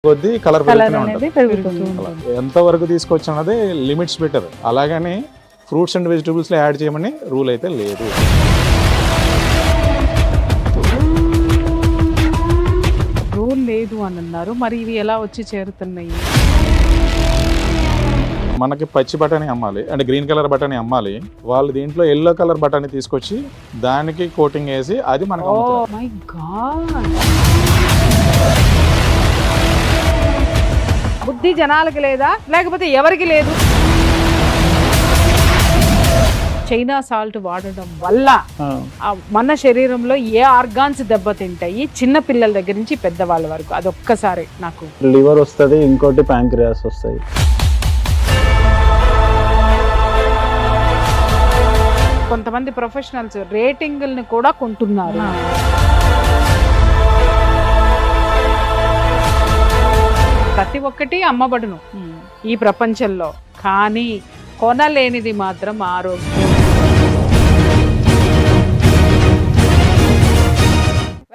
కొద్ది కలర్ పెరుగుతూనే అనేది ఉంటుంది. పెరుగుతుంది. ఎంత వరకు తీసుకొచ్చి అన్నది లిమిట్స్ బెటర్. అలాగని ఫ్రూట్స్ అండ్ వెజిటబుల్స్ లో యాడ్ చేయమని రూల్ అయితే లేదు. రూల్ లేదు అని అన్నారు, మరి ఇవి ఎలా వచ్చి చేరుతున్నాయి? మనకి పచ్చి బఠానీ అమ్మాలి అంటే గ్రీన్ కలర్ బఠానీ అమ్మాలి, వాళ్ళు దీంట్లో ఎల్లో కలర్ బఠానీ తీసుకొచ్చి దానికి కోటింగ్ వేసి అది మనకు ఓ అమ్ముతారు. మై గాడ్, బుద్ధి జనాలకి లేదా లేకపోతే ఎవరికి లేదు? చైనా సాల్ట్ వాడడం వల్ల మన శరీరంలో ఏ ఆర్గాన్స్ దెబ్బతింటాయి, చిన్న పిల్లల దగ్గర నుంచి పెద్దవాళ్ళ వరకు, అదొక్కసారి నాకు. లివర్ వస్తుంది, ఇంకోటి ప్యాంక్రియాస్ వస్తాయి. కొంతమంది ప్రొఫెషనల్స్ రేటింగుల్ని కూడా కొంటున్నారు. ప్రతి ఒక్కటి అమ్మబడును ఈ ప్రపంచంలో, కానీ కొనలేనిది మాత్రం ఆరోగ్యం.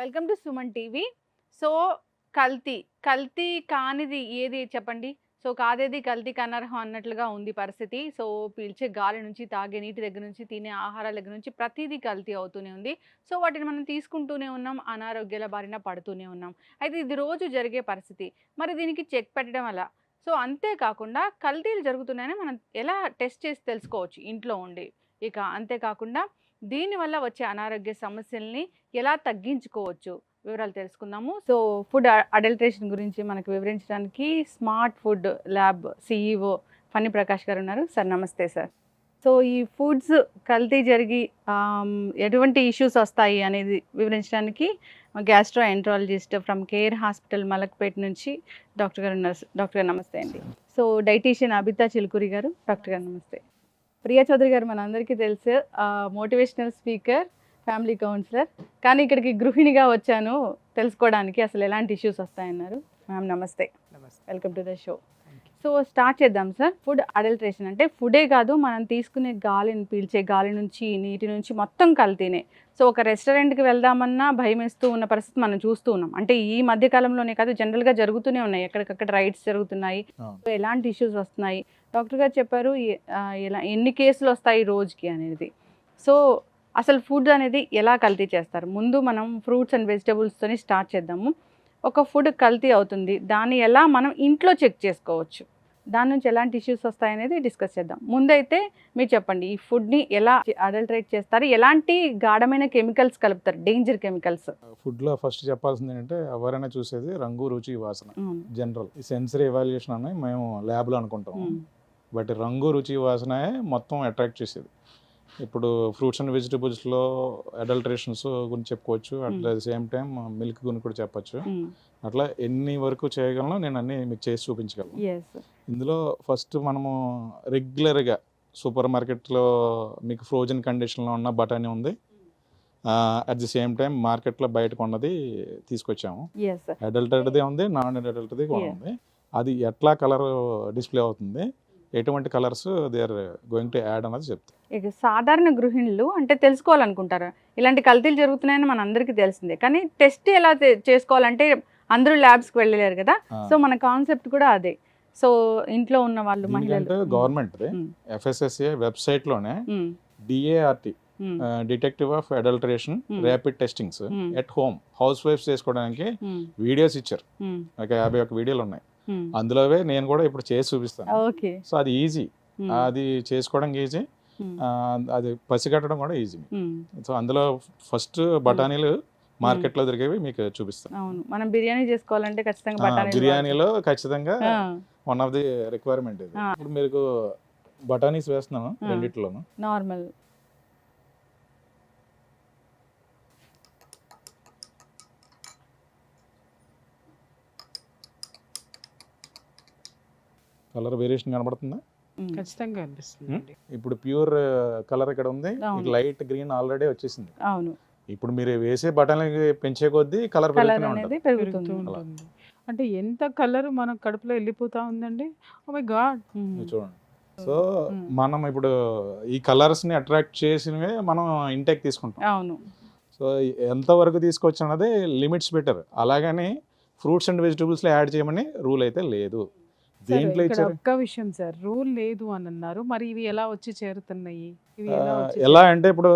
Welcome to Suman TV. So కల్తీ కానిది ఏది చెప్పండి? సో కాదేది కల్తీ కనర్హం అన్నట్లుగా ఉంది పరిస్థితి. సో పీల్చే గాలి నుంచి, తాగే నీటి దగ్గర నుంచి, తినే ఆహారాల దగ్గర నుంచి ప్రతిదీ కల్తీ అవుతూనే ఉంది. సో వాటిని మనం తీసుకుంటూనే ఉన్నాం, అనారోగ్యాల బారిన పడుతూనే ఉన్నాం. అయితే ఇది రోజు జరిగే పరిస్థితి. మరి దీనికి చెక్ పెట్టడం వల్ల, సో అంతేకాకుండా కల్తీలు జరుగుతున్నాయని మనం ఎలా టెస్ట్ చేసి తెలుసుకోవచ్చు ఇంట్లో ఉండి. ఇక అంతేకాకుండా దీనివల్ల వచ్చే అనారోగ్య సమస్యల్ని ఎలా తగ్గించుకోవచ్చు, వివరాలు తెలుసుకుందాము. సో ఫుడ్ అడల్ట్రేషన్ గురించి మనకు వివరించడానికి smart food lab CEO Phani Prakash గారు ఉన్నారు. సార్ నమస్తే సార్. సో ఈ ఫుడ్స్ కల్తీ జరిగి ఎటువంటి ఇష్యూస్ వస్తాయి అనేది వివరించడానికి gastro enterologist from care hospital Malakpet నుంచి డాక్టర్ గారు ఉన్నారు. డాక్టర్ గారు నమస్తే అండి. సో డైటీషియన్ అబితా చిలుకూరి గారు. డాక్టర్ గారు నమస్తే. ప్రియా చౌదరి గారు మనందరికీ తెలుసు, మోటివేషనల్ స్పీకర్, ఫ్యామిలీ కౌన్సిలర్, కానీ ఇక్కడికి గృహిణిగా వచ్చాను తెలుసుకోవడానికి అసలు ఎలాంటి ఇష్యూస్ వస్తాయన్నారు. మ్యామ్ నమస్తే. Welcome to the show. So start చేద్దాం సార్. ఫుడ్ అడల్ట్రేషన్ అంటే ఫుడే కాదు, మనం తీసుకునే గాలిని, పీల్చే గాలి నుంచి, నీటి నుంచి మొత్తం కల్తీనే. సో ఒక రెస్టారెంట్కి వెళ్దామన్నా భయం వేస్తూ ఉన్న పరిస్థితి మనం చూస్తూ ఉన్నాం. అంటే ఈ మధ్య కాలంలోనే కాదు, జనరల్గా జరుగుతూనే ఉన్నాయి, ఎక్కడికక్కడ రైడ్స్ జరుగుతున్నాయి. ఎలాంటి ఇష్యూస్ వస్తున్నాయి? డాక్టర్ గారు చెప్పారు ఎలా ఎన్ని కేసులు వస్తాయి రోజుకి అనేది. సో అసలు ఫుడ్ అనేది ఎలా కల్తీ చేస్తారు? ముందు మనం ఫ్రూట్స్ అండ్ వెజిటబుల్స్తోని స్టార్ట్ చేద్దాము. ఒక ఫుడ్ కల్తీ అవుతుంది, దాన్ని ఎలా మనం ఇంట్లో చెక్ చేసుకోవచ్చు, దాని నుంచి ఎలాంటి ఇష్యూస్ వస్తాయనేది డిస్కస్ చేద్దాం. ముందైతే మీరు చెప్పండి, ఈ ఫుడ్ని ఎలా అడల్టరేట్ చేస్తారు, ఎలాంటి గాఢమైన కెమికల్స్ కలుపుతారు, డేంజర్ కెమికల్స్? ఫుడ్లో ఫస్ట్ చెప్పాల్సింది ఏంటంటే ఎవరైనా చూసేది రంగు, రుచి, వాసన. జనరల్ సెన్సరీ ఎవాల్యుయేషన్ అని మేము ల్యాబ్లో అనుకుంటాం, బట్ రంగు, రుచి, వాసన మొత్తం అట్రాక్ట్ చేసేది. ఇప్పుడు ఫ్రూట్స్ అండ్ వెజిటబుల్స్లో అడల్టరేషన్స్ గురించి చెప్పుకోవచ్చు, at the same time milk గురించి కూడా చెప్పచ్చు. అట్లా ఎన్ని వరకు చేయగలను నేను అన్ని మీకు చేసి చూపించగలను. ఇందులో ఫస్ట్ మనము రెగ్యులర్గా సూపర్ మార్కెట్లో మీకు ఫ్రోజన్ కండిషన్లో ఉన్న బఠానీ ఉంది, అట్ ది సేమ్ టైం మార్కెట్లో బయట కొన్నది తీసుకొచ్చాము. అడల్టెడ్ది ఉంది, నాన్ అడల్టెడ్ది కూడా ఉంది. అది ఎట్లా కలర్ డిస్ప్లే అవుతుంది, ఎటువంటి colours they are going to add అన్నది చెప్తాను. ఇక సాధారణ గృహిణులు అంటే తెలుసుకోవాలనుకుంటారు, ఇలాంటి కల్తీలు జరుగుతున్నాయని మన అందరికీ తెలిసిందే, కానీ టెస్ట్ ఎలా చేసుకోవాలంటే అందరూ ల్యాబ్స్కి వెళ్ళలేరు కదా. సో మన కాన్సెప్ట్ కూడా అదే. సో ఇంట్లో ఉన్న వాళ్ళు, మహిళలు, గవర్నమెంట్ FSSAI వెబ్సైట్లోనే DART detective of adulteration rapid testings at home house wives చేసుకోవడానికి వీడియోస్ ఇచ్చారు. ఒక 51 వీడియోలు ఉన్నాయి. అందులోవే నేను కూడా ఇప్పుడు చేసి చూపిస్తాను. సో అది ఈజీ, అది చేసుకోవడం ఈజీ, అది పసిగట్టడం కూడా ఈజీ. సో అందులో ఫస్ట్ బఠానీలు మార్కెట్లో దొరికేవి మీకు చూపిస్తాను. అవును, మనం బిర్యానీ చేసుకోవాలంటే ఖచ్చితంగా బిర్యానీలో ఖచ్చితంగా వన్ ఆఫ్ ది రిక్వైర్మెంట్ ఇది. ఇప్పుడు మీకు బఠానీస్ వేస్తున్నాను రెండిట్లోను. నార్మల్ కలర్ వేరియేషన్ కనబడుతుందా? ఖచ్చితంగా అనిపిస్తుంది. ఇప్పుడు ప్యూర్ కలర్ ఇక్కడ ఉంది, లైట్ గ్రీన్ ఆల్రెడీ వచ్చేసింది. అవును, ఇప్పుడు మీరు వేసే బఠానీలు పెంచే కొద్దీ కలర్ పెరుగుతుంది. అంటే ఎంత కలర్ మన కడుపులో వెళ్ళిపోతా ఉందండి. ఓ మై గాడ్, చూడండి. సో మనం ఇప్పుడు ఈ కలర్స్ ని అట్రాక్ట్ చేసినవే మనం ఇంటేక్ తీసుకుంటాం. అవును. సో ఎంతవరకు తీసుకొచ్చి అన్నది లిమిట్స్ బెటర్. అలాగని ఫ్రూట్స్ అండ్ వెజిటబుల్స్లో యాడ్ చేయమని రూల్ అయితే లేదు. సరే, దేంట్లో ఇక్కడ ఇచ్చారు? ఒక్క విషయం సార్, రూల్ లేదు అని అన్నారు, మరి ఇవి ఎలా వచ్చి చేరుతున్నాయి? ఇవి ఎలా వచ్చి ఎలా అంటే ఇప్పుడు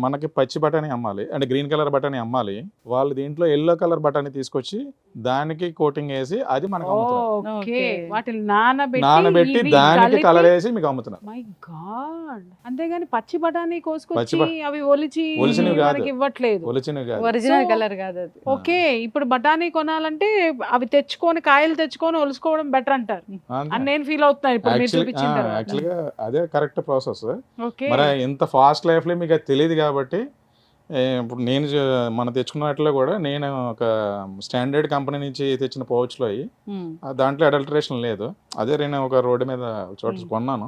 మనకి పచ్చి బఠానీ అమ్మాలి అంటే గ్రీన్ కలర్ బఠానీ అమ్మాలి, వాళ్ళు దీంట్లో ఎల్లో కలర్ బఠానీ తీసుకొచ్చి దానికి కోటింగ్ వేసి అది మనకు అమ్ముతున్నారు. Okay, Okay. వాటిని నానబెట్టి నానబెట్టి ఇవి దానికి కలిపి- కలర్ వేసి మీకు అమ్ముతున్నారు. మై గాడ్, అంతేగాని పచ్చి బఠానీ పచ్చి కోసుకొచ్చి అవి ఒలిచి ఒలిచినవి కాదు. మనకి ఇవ్వట్లేదు. ఒలిచినవి కాదు. ఒరిజినల్ So, కలర్ కాదు అది. ఓకే, ఇప్పుడు బఠానీ కొనాలంటే అవి తెచ్చుకొని కాయలు తెచ్చుకొని ఒలుసుకోవడం బెటర్ అంటారు అని నేను ఫీల్ అవుతున్నాను ఇప్పుడు మీరు చూపించిన తర్వాత. యాక్చువల్గా అదే కరెక్ట్ ప్రాసెస్. ఓకే, మరి ఇంత ఫాస్ట్ లైఫ్లో మీకు అది తెలియదు కాబట్టి ఇప్పుడు నేను మనం తెచ్చుకున్నట్లో కూడా నేను ఒక స్టాండర్డ్ కంపెనీ నుంచి తెచ్చిన పౌచ్లో అయ్యి దాంట్లో అడల్టరేషన్ లేదు. అదే నేను ఒక రోడ్డు మీద ఒక చోట కొన్నాను.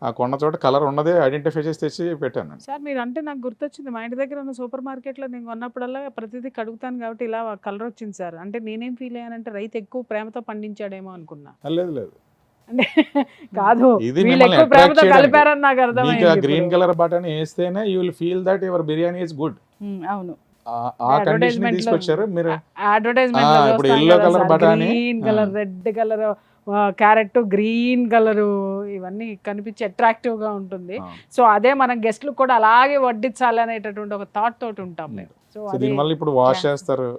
ఆ కొన్న చోట కలర్ ఉన్నదే ఐడెంటిఫై చేసి తెచ్చి పెట్టాను. సార్ మీరు అంటే నాకు గుర్తొచ్చింది, మా ఇంటి దగ్గర ఉన్న సూపర్ మార్కెట్లో నేను కొన్నప్పుడల్లా ప్రతిదీ కడుగుతాను కాబట్టి ఇలా కలర్ వచ్చింది సార్. అంటే నేనేం ఫీల్ అయ్యానంటే రైతు ఎక్కువ ప్రేమతో పండించాడేమో అనుకున్నా. లేదు లేదు, అంటే కాదు, ఇది వీళ్ళు మిమ్మల్ని ఎక్కువ attract ప్రేమతో చేయడానికి. కలిపారని నాకు మీకు ఆ అర్థమైంది. గ్రీన్ కలర్ బటన్ వేస్తేనే you will feel that your biryani is good. అవును. ఆ కండిషన్ Advertisement లో- తీసుకొచ్చారు మీరు. అడ్వర్టైజ్మెంట్ ఇప్పుడు yellow colour బఠానీ, green colour, red colour, carrot, green colour, ఇవన్నీ కనిపించి అట్రాక్టివ్ గా ఉంటుంది. సో అదే మనం గెస్ట్లు కూడా అలాగే వడ్డించాలి అనేటటువంటి ఒక థాట్ తోటి ఉంటాం మేము. సో సో అదే దీనివల్ల ఇప్పుడు వాష్ చేస్తారు,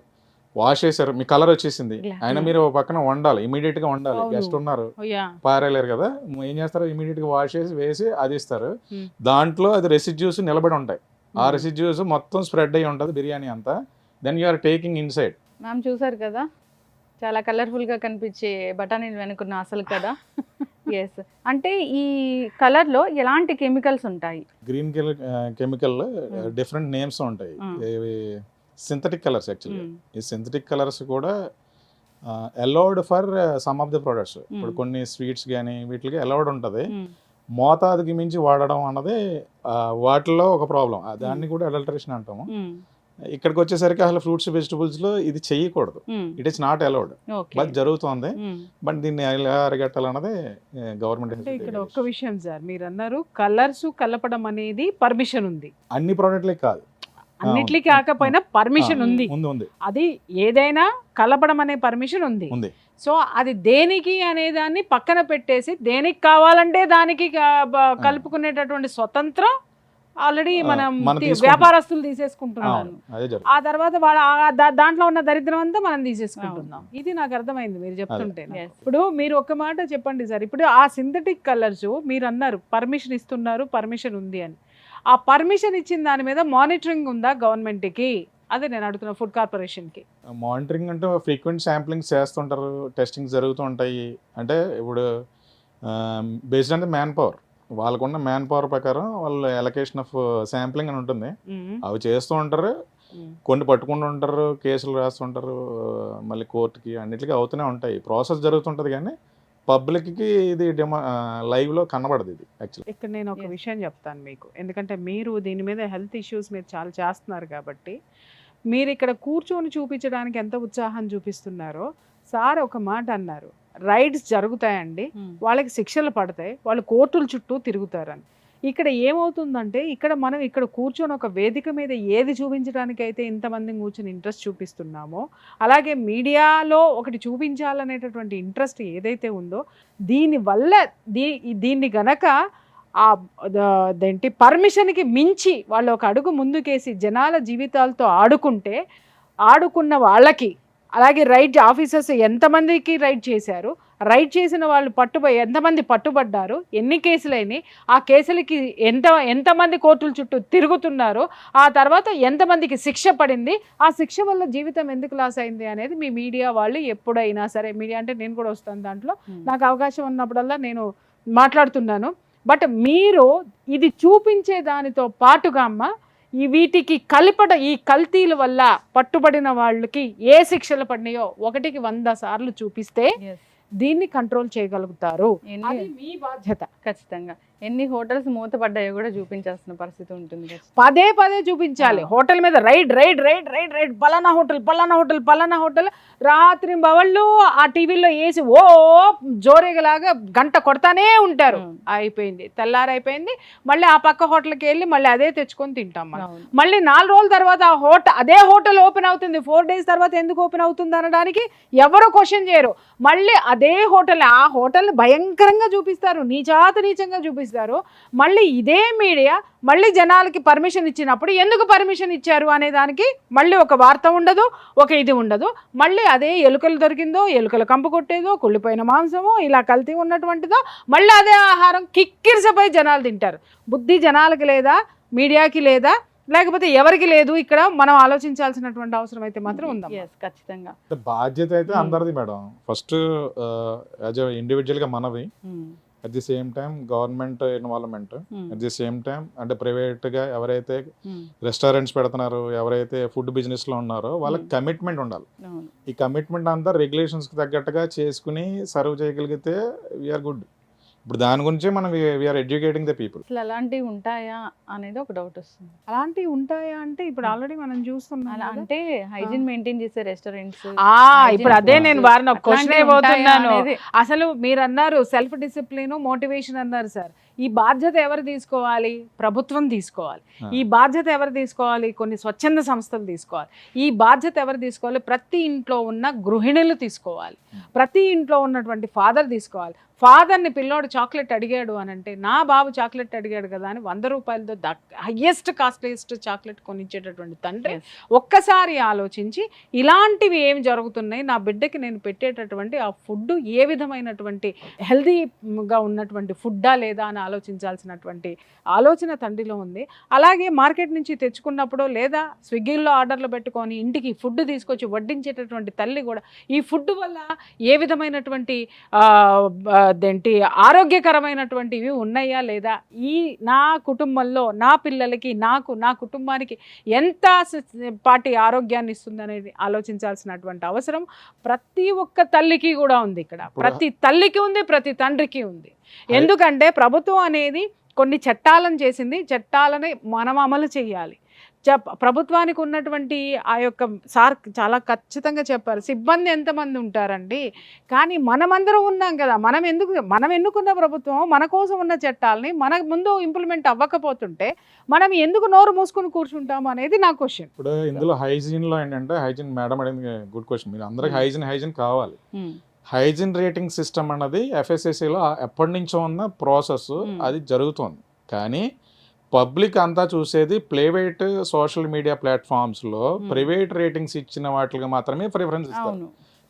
వాష్ చేశారు, మీ కలర్ వచ్చేసింది, అయినా మీరు ఓ పక్కన వండాలి, ఇమీడియట్ గా వండాలి. అవును. గెస్ట్ ఉన్నారు, యా, పారేలేరు కదా, ఏం చేస్తారు, ఇమీడియట్ గా వాష్ చేసి వేసి అది ఇస్తారు. Hmm. దాంట్లో అది రెసిడ్యూస్ నిలబడి ఉంటాయి. ఆ రెసిడ్యూస్ మొత్తం స్ప్రెడ్ అయ్యి ఉంటుంది బిర్యానీ అంతా. Then you are taking inside. Ma'am చూసారు కదా, చాలా కలర్ఫుల్ గా కనిపించే బఠానీలు వెనుకున్న అసలు కదా. ఎస్, అంటే ఈ కలర్ లో ఎలాంటి కెమికల్స్ ఉంటాయి? గ్రీన్ కెమికల్ డిఫరెంట్ నేమ్స్ ఉంటాయి. ఇవి సింథటిక్ కలర్స్. యాక్చువల్లీ ఈ సింథటిక్ కలర్స్ కూడా allowed for some of the products. ఇప్పుడు కొన్ని స్వీట్స్ కానీ వీటికి అలౌడ్ ఉంటుంది. మోతాదుకి మించి వాడడం అన్నది వాటిల్లో ఒక ప్రాబ్లం. దాన్ని కూడా అడల్టరేషన్ అంటాము. ఇక్కడికి వచ్చేసరికి అసలు ఫ్రూట్స్ వెజిటబుల్స్ లో ఇది చేయకూడదు. It is not allowed, but జరుగుతోంది. బట్ దీన్ని ఎలా అరిగట్టాలన్నది గవర్నమెంట్. అంటే ఇక్కడ ఒక్క విషయం సార్, మీరు అన్నారు కలర్స్ కలపడం అనేది పర్మిషన్ ఉంది, అన్ని ప్రోడక్ట్లే కాదు, అన్నిట్లీ కాకపోయినా పర్మిషన్ ఉంది. ఉంది. అది ఏదైనా కలపడం అనే పర్మిషన్ ఉంది. సో అది దేనికి అనే దాన్ని పక్కన పెట్టేసి దేనికి కావాలంటే దానికి కలుపుకునేటటువంటి స్వతంత్రం ఆల్రెడీ మనం వ్యాపారస్తులు తీసేసుకుంటున్నాను. ఆ తర్వాత దాంట్లో ఉన్న దరిద్రం అంతా మనం తీసేసుకుంటున్నాం. ఇది నాకు అర్థమైంది మీరు చెప్తుంటే. ఇప్పుడు మీరు ఒక్క మాట చెప్పండి సార్, ఇప్పుడు ఆ సింథటిక్ కలర్స్ మీరు అన్నారు పర్మిషన్ ఇస్తున్నారు, పర్మిషన్ ఉంది అని. ఆ పర్మిషన్ ఇచ్చిన దాని మీద మానిటరింగ్ ఉందా గవర్నమెంట్కి? అదే నేను అడుగుతున్నా, ఫుడ్ కార్పొరేషన్కి. మానిటరింగ్ అంటే ఫ్రీక్వెంట్ శాంప్లింగ్స్ చేస్తుంటారు, టెస్టింగ్ జరుగుతూ ఉంటాయి. అంటే ఇప్పుడు based on the man power, వాళ్ళకున్న మ్యాన్ పవర్ ప్రకారం వాళ్ళు ఎలకేషన్ ఆఫ్ శాంప్లింగ్ అని ఉంటుంది. అవి చేస్తూ ఉంటారు, కొన్ని పట్టుకుంటూ ఉంటారు, కేసులు రాస్తుంటారు, మళ్ళీ కోర్టుకి అన్నిటికీ అవుతూనే ఉంటాయి. ప్రాసెస్ జరుగుతుంటుంది కానీ పబ్లిక్కి ఇది లైవ్లో కనబడదు. ఇది యాక్చువల్లీ ఇక్కడ నేను ఒక విషయం చెప్తాను మీకు, ఎందుకంటే మీరు దీని మీద హెల్త్ ఇష్యూస్ మీరు చాలా చేస్తున్నారు కాబట్టి మీరు ఇక్కడ కూర్చొని చూపించడానికి ఎంత ఉత్సాహం చూపిస్తున్నారో. సార్ ఒక మాట అన్నారు, రైడ్స్ జరుగుతాయండి, వాళ్ళకి శిక్షలు పడతాయి, వాళ్ళు కోర్టుల చుట్టూ తిరుగుతారని. ఇక్కడ ఏమవుతుందంటే మనం ఇక్కడ కూర్చొని ఒక వేదిక మీద ఏది చూపించడానికైతే ఇంతమంది కూర్చొని ఇంట్రెస్ట్ చూపిస్తున్నామో, అలాగే మీడియాలో ఒకటి చూపించాలనేటటువంటి ఇంట్రెస్ట్ ఏదైతే ఉందో, దీనివల్ల దీన్ని గనక అదేంటి పర్మిషన్కి మించి వాళ్ళు ఒక అడుగు ముందుకేసి జనాల జీవితాలతో ఆడుకున్న వాళ్ళకి, అలాగే రైడ్ ఆఫీసర్స్ ఎంతమందికి రైడ్ చేశారు, రైడ్ చేసిన వాళ్ళు ఎంతమంది పట్టుబడ్డారు, ఎన్ని కేసులైనాయి, ఆ కేసులకి ఎంతమంది కోర్టుల చుట్టూ తిరుగుతున్నారు, ఆ తర్వాత ఎంతమందికి శిక్ష పడింది, ఆ శిక్ష వల్ల జీవితం ఎందుకు లాస్ అయింది అనేది మీ మీడియా వాళ్ళు ఎప్పుడైనా సరే, మీడియా అంటే నేను కూడా వస్తాను దాంట్లో, నాకు అవకాశం ఉన్నప్పుడల్లా నేను మాట్లాడుతున్నాను. బట్ మీరు ఇది చూపించే దానితో పాటుగా అమ్మ వీటికి ఈ కల్తీల వల్ల పట్టుబడిన వాళ్ళకి ఏ శిక్షలు పడినాయో 1కి 100 సార్లు చూపిస్తే దీన్ని కంట్రోల్ చేయగలుగుతారు. అది మీ బాధ్యత. ఖచ్చితంగా. ఎన్ని హోటల్స్ మూతపడ్డాయో కూడా చూపించాల్సిన పరిస్థితి ఉంటుంది ఖచ్చితంగా. పదే పదే చూపించాలి. హోటల్ మీద raid raid raid raid raid, పలానా హోటల్ పలానా హోటల్ పలానా హోటల్, రాత్రి బవళ్ళు ఆ టీవీలో వేసి ఓ జోరేగలాగా గంట కొడతానే ఉంటారు. అయిపోయింది, తెల్లారైపోయింది, మళ్ళీ ఆ పక్క హోటల్కి వెళ్ళి మళ్ళీ అదే తెచ్చుకొని తింటాం మనం. అవును. మళ్ళీ 4 రోజుల తర్వాత అదే హోటల్ ఓపెన్ అవుతుంది, 4 days తర్వాత ఎందుకు ఓపెన్ అవుతుంది అనడానికి ఎవరు క్వశ్చన్ చేయరు. మళ్ళీ అదే హోటల్, ఆ హోటల్ని భయంకరంగా చూపిస్తారు, నీచంగా చూపిస్తారు. మళ్ళీ ఇదే మీడియా మళ్ళీ జనాలకి పర్మిషన్ ఇచ్చినప్పుడు ఎందుకు పర్మిషన్ ఇచ్చారు అనే దానికి మళ్ళీ ఒక వార్త ఉండదు, ఒక ఇది ఉండదు. మళ్ళీ అదే ఎలుకలు దొరికిందో, ఎలుకలు కంపు కొట్టేదో, కుళ్ళిపోయిన మాంసమో, ఇలా కల్తీ ఉన్నటువంటిదో, మళ్ళీ అదే ఆహారం కిక్కిరిసపై జనాలు తింటారు. బుద్ధి జనాలకి లేదా, మీడియాకి లేదా, లేకపోతే ఎవరికి లేదు? ఇక్కడ మనం ఆలోచించాల్సినటువంటి అవసరం అయితే మాత్రం ఉందా? Yes, ఖచ్చితంగా. బాధ్యత అయితే అందరిది మేడం. ఫస్ట్ యాజ్ ఇండివిజువల్ గా మనది, at the same time government involvement, at the same time అంటే ప్రైవేట్ గా ఎవరైతే రెస్టారెంట్స్ పెడుతున్నారో, ఎవరైతే ఫుడ్ బిజినెస్ లో ఉన్నారో వాళ్ళకి కమిట్మెంట్ ఉండాలి. ఈ కమిట్మెంట్ అంతా రెగ్యులేషన్స్ కి తగ్గట్టుగా చేసుకుని సర్వ్ చేయగలిగితే వీఆర్ గుడ్. ఇప్పుడు దాని గురించి మనం వీఆర్ ఎడ్యుకేటింగ్ ద పీపుల్. అసలు అలాంటివి ఉంటాయా అనేది ఒక డౌట్ వస్తుంది. అలాంటివి ఉంటాయా అంటే ఇప్పుడు ఆల్రెడీ మనం చూస్తున్నాం అలా కదా. అంటే హైజీన్ మెయింటైన్ చేసే రెస్టారెంట్స్, ఇప్పుడు అదే నేను వారిని ఒక క్వశ్చన్ అయిపోతున్నాను. అనేది. అసలు మీరు అన్నారు సెల్ఫ్ డిసిప్లిన్, మోటివేషన్ అన్నారు సార్. ఈ బాధ్యత ఎవరు తీసుకోవాలి? ప్రభుత్వం తీసుకోవాలి. ఈ బాధ్యత ఎవరు తీసుకోవాలి? కొన్ని స్వచ్ఛంద సంస్థలు తీసుకోవాలి. ఈ బాధ్యత ఎవరు తీసుకోవాలి? ప్రతి ఇంట్లో ఉన్న గృహిణులు తీసుకోవాలి. ప్రతి ఇంట్లో ఉన్నటువంటి ఫాదర్ తీసుకోవాలి. ఫాదర్ని పిల్లోడు చాక్లెట్ అడిగాడు అని అంటే, నా బాబు చాక్లెట్ అడిగాడు కదా అని 100 రూపాయలతో హయ్యెస్ట్ కాస్ట్లీయెస్ట్ చాక్లెట్ కొనిచ్చేటటువంటి తండ్రి ఒక్కసారి ఆలోచించి ఇలాంటివి ఏమి జరుగుతున్నాయి, నా బిడ్డకి నేను పెట్టేటటువంటి ఆ ఫుడ్ ఏ విధమైనటువంటి హెల్దీగా ఉన్నటువంటి ఫుడ్డా లేదా అని ఆలోచించాల్సినటువంటి ఆలోచన తండ్రిలో ఉంది. అలాగే మార్కెట్ నుంచి తెచ్చుకున్నప్పుడు లేదా స్విగ్గీలో ఆర్డర్లు పెట్టుకొని ఇంటికి ఫుడ్ తీసుకొచ్చి వడ్డించేటటువంటి తల్లి కూడా ఈ ఫుడ్ వల్ల ఏ విధమైనటువంటి అదేంటి ఆరోగ్యకరమైనటువంటివి ఉన్నాయా లేదా, ఈ నా కుటుంబంలో నా పిల్లలకి నా కుటుంబానికి ఎంత పాటి ఆరోగ్యాన్ని ఇస్తుంది అనేది ఆలోచించాల్సినటువంటి అవసరం ప్రతి ఒక్క తల్లికి కూడా ఉంది. ఇక్కడ ప్రతి తల్లికి ఉంది, ప్రతి తండ్రికి ఉంది. ఎందుకంటే ప్రభుత్వం అనేది కొన్ని చట్టాలను చేసింది, చట్టాలని మనం అమలు చేయాలి. ప్రభుత్వానికి ఉన్నటువంటి ఆ యొక్క సార్ చాలా ఖచ్చితంగా చెప్పారు, సిబ్బంది ఎంతమంది ఉంటారండి, కానీ మనమందరం ఉన్నాం కదా, మనం ఎన్నుకున్న ప్రభుత్వం మన కోసం ఉన్న చట్టాలని మన ముందు ఇంప్లిమెంట్ అవ్వకపోతుంటే మనం ఎందుకు నోరు మూసుకుని కూర్చుంటాము అనేది నా క్వశ్చన్. ఇప్పుడు ఇందులో హైజీన్ లో ఏంటంటే, హైజీన్ మేడం అడిగింది గుడ్ క్వశ్చన్. మీరు అందరికి హైజీన్ కావాలి. హైజీన్ రేటింగ్ సిస్టమ్ అన్నది ఎఫ్ఎస్ఎస్సిలో ఎప్పటి నుంచో ఉన్న ప్రాసెస్, అది జరుగుతుంది. కానీ పబ్లిక్ అంతా చూసేది ప్రైవేట్ సోషల్ మీడియా ప్లాట్ఫామ్స్లో ప్రైవేట్ రేటింగ్స్ ఇచ్చిన వాటికి మాత్రమే ప్రిఫరెన్స్ ఇస్తారు.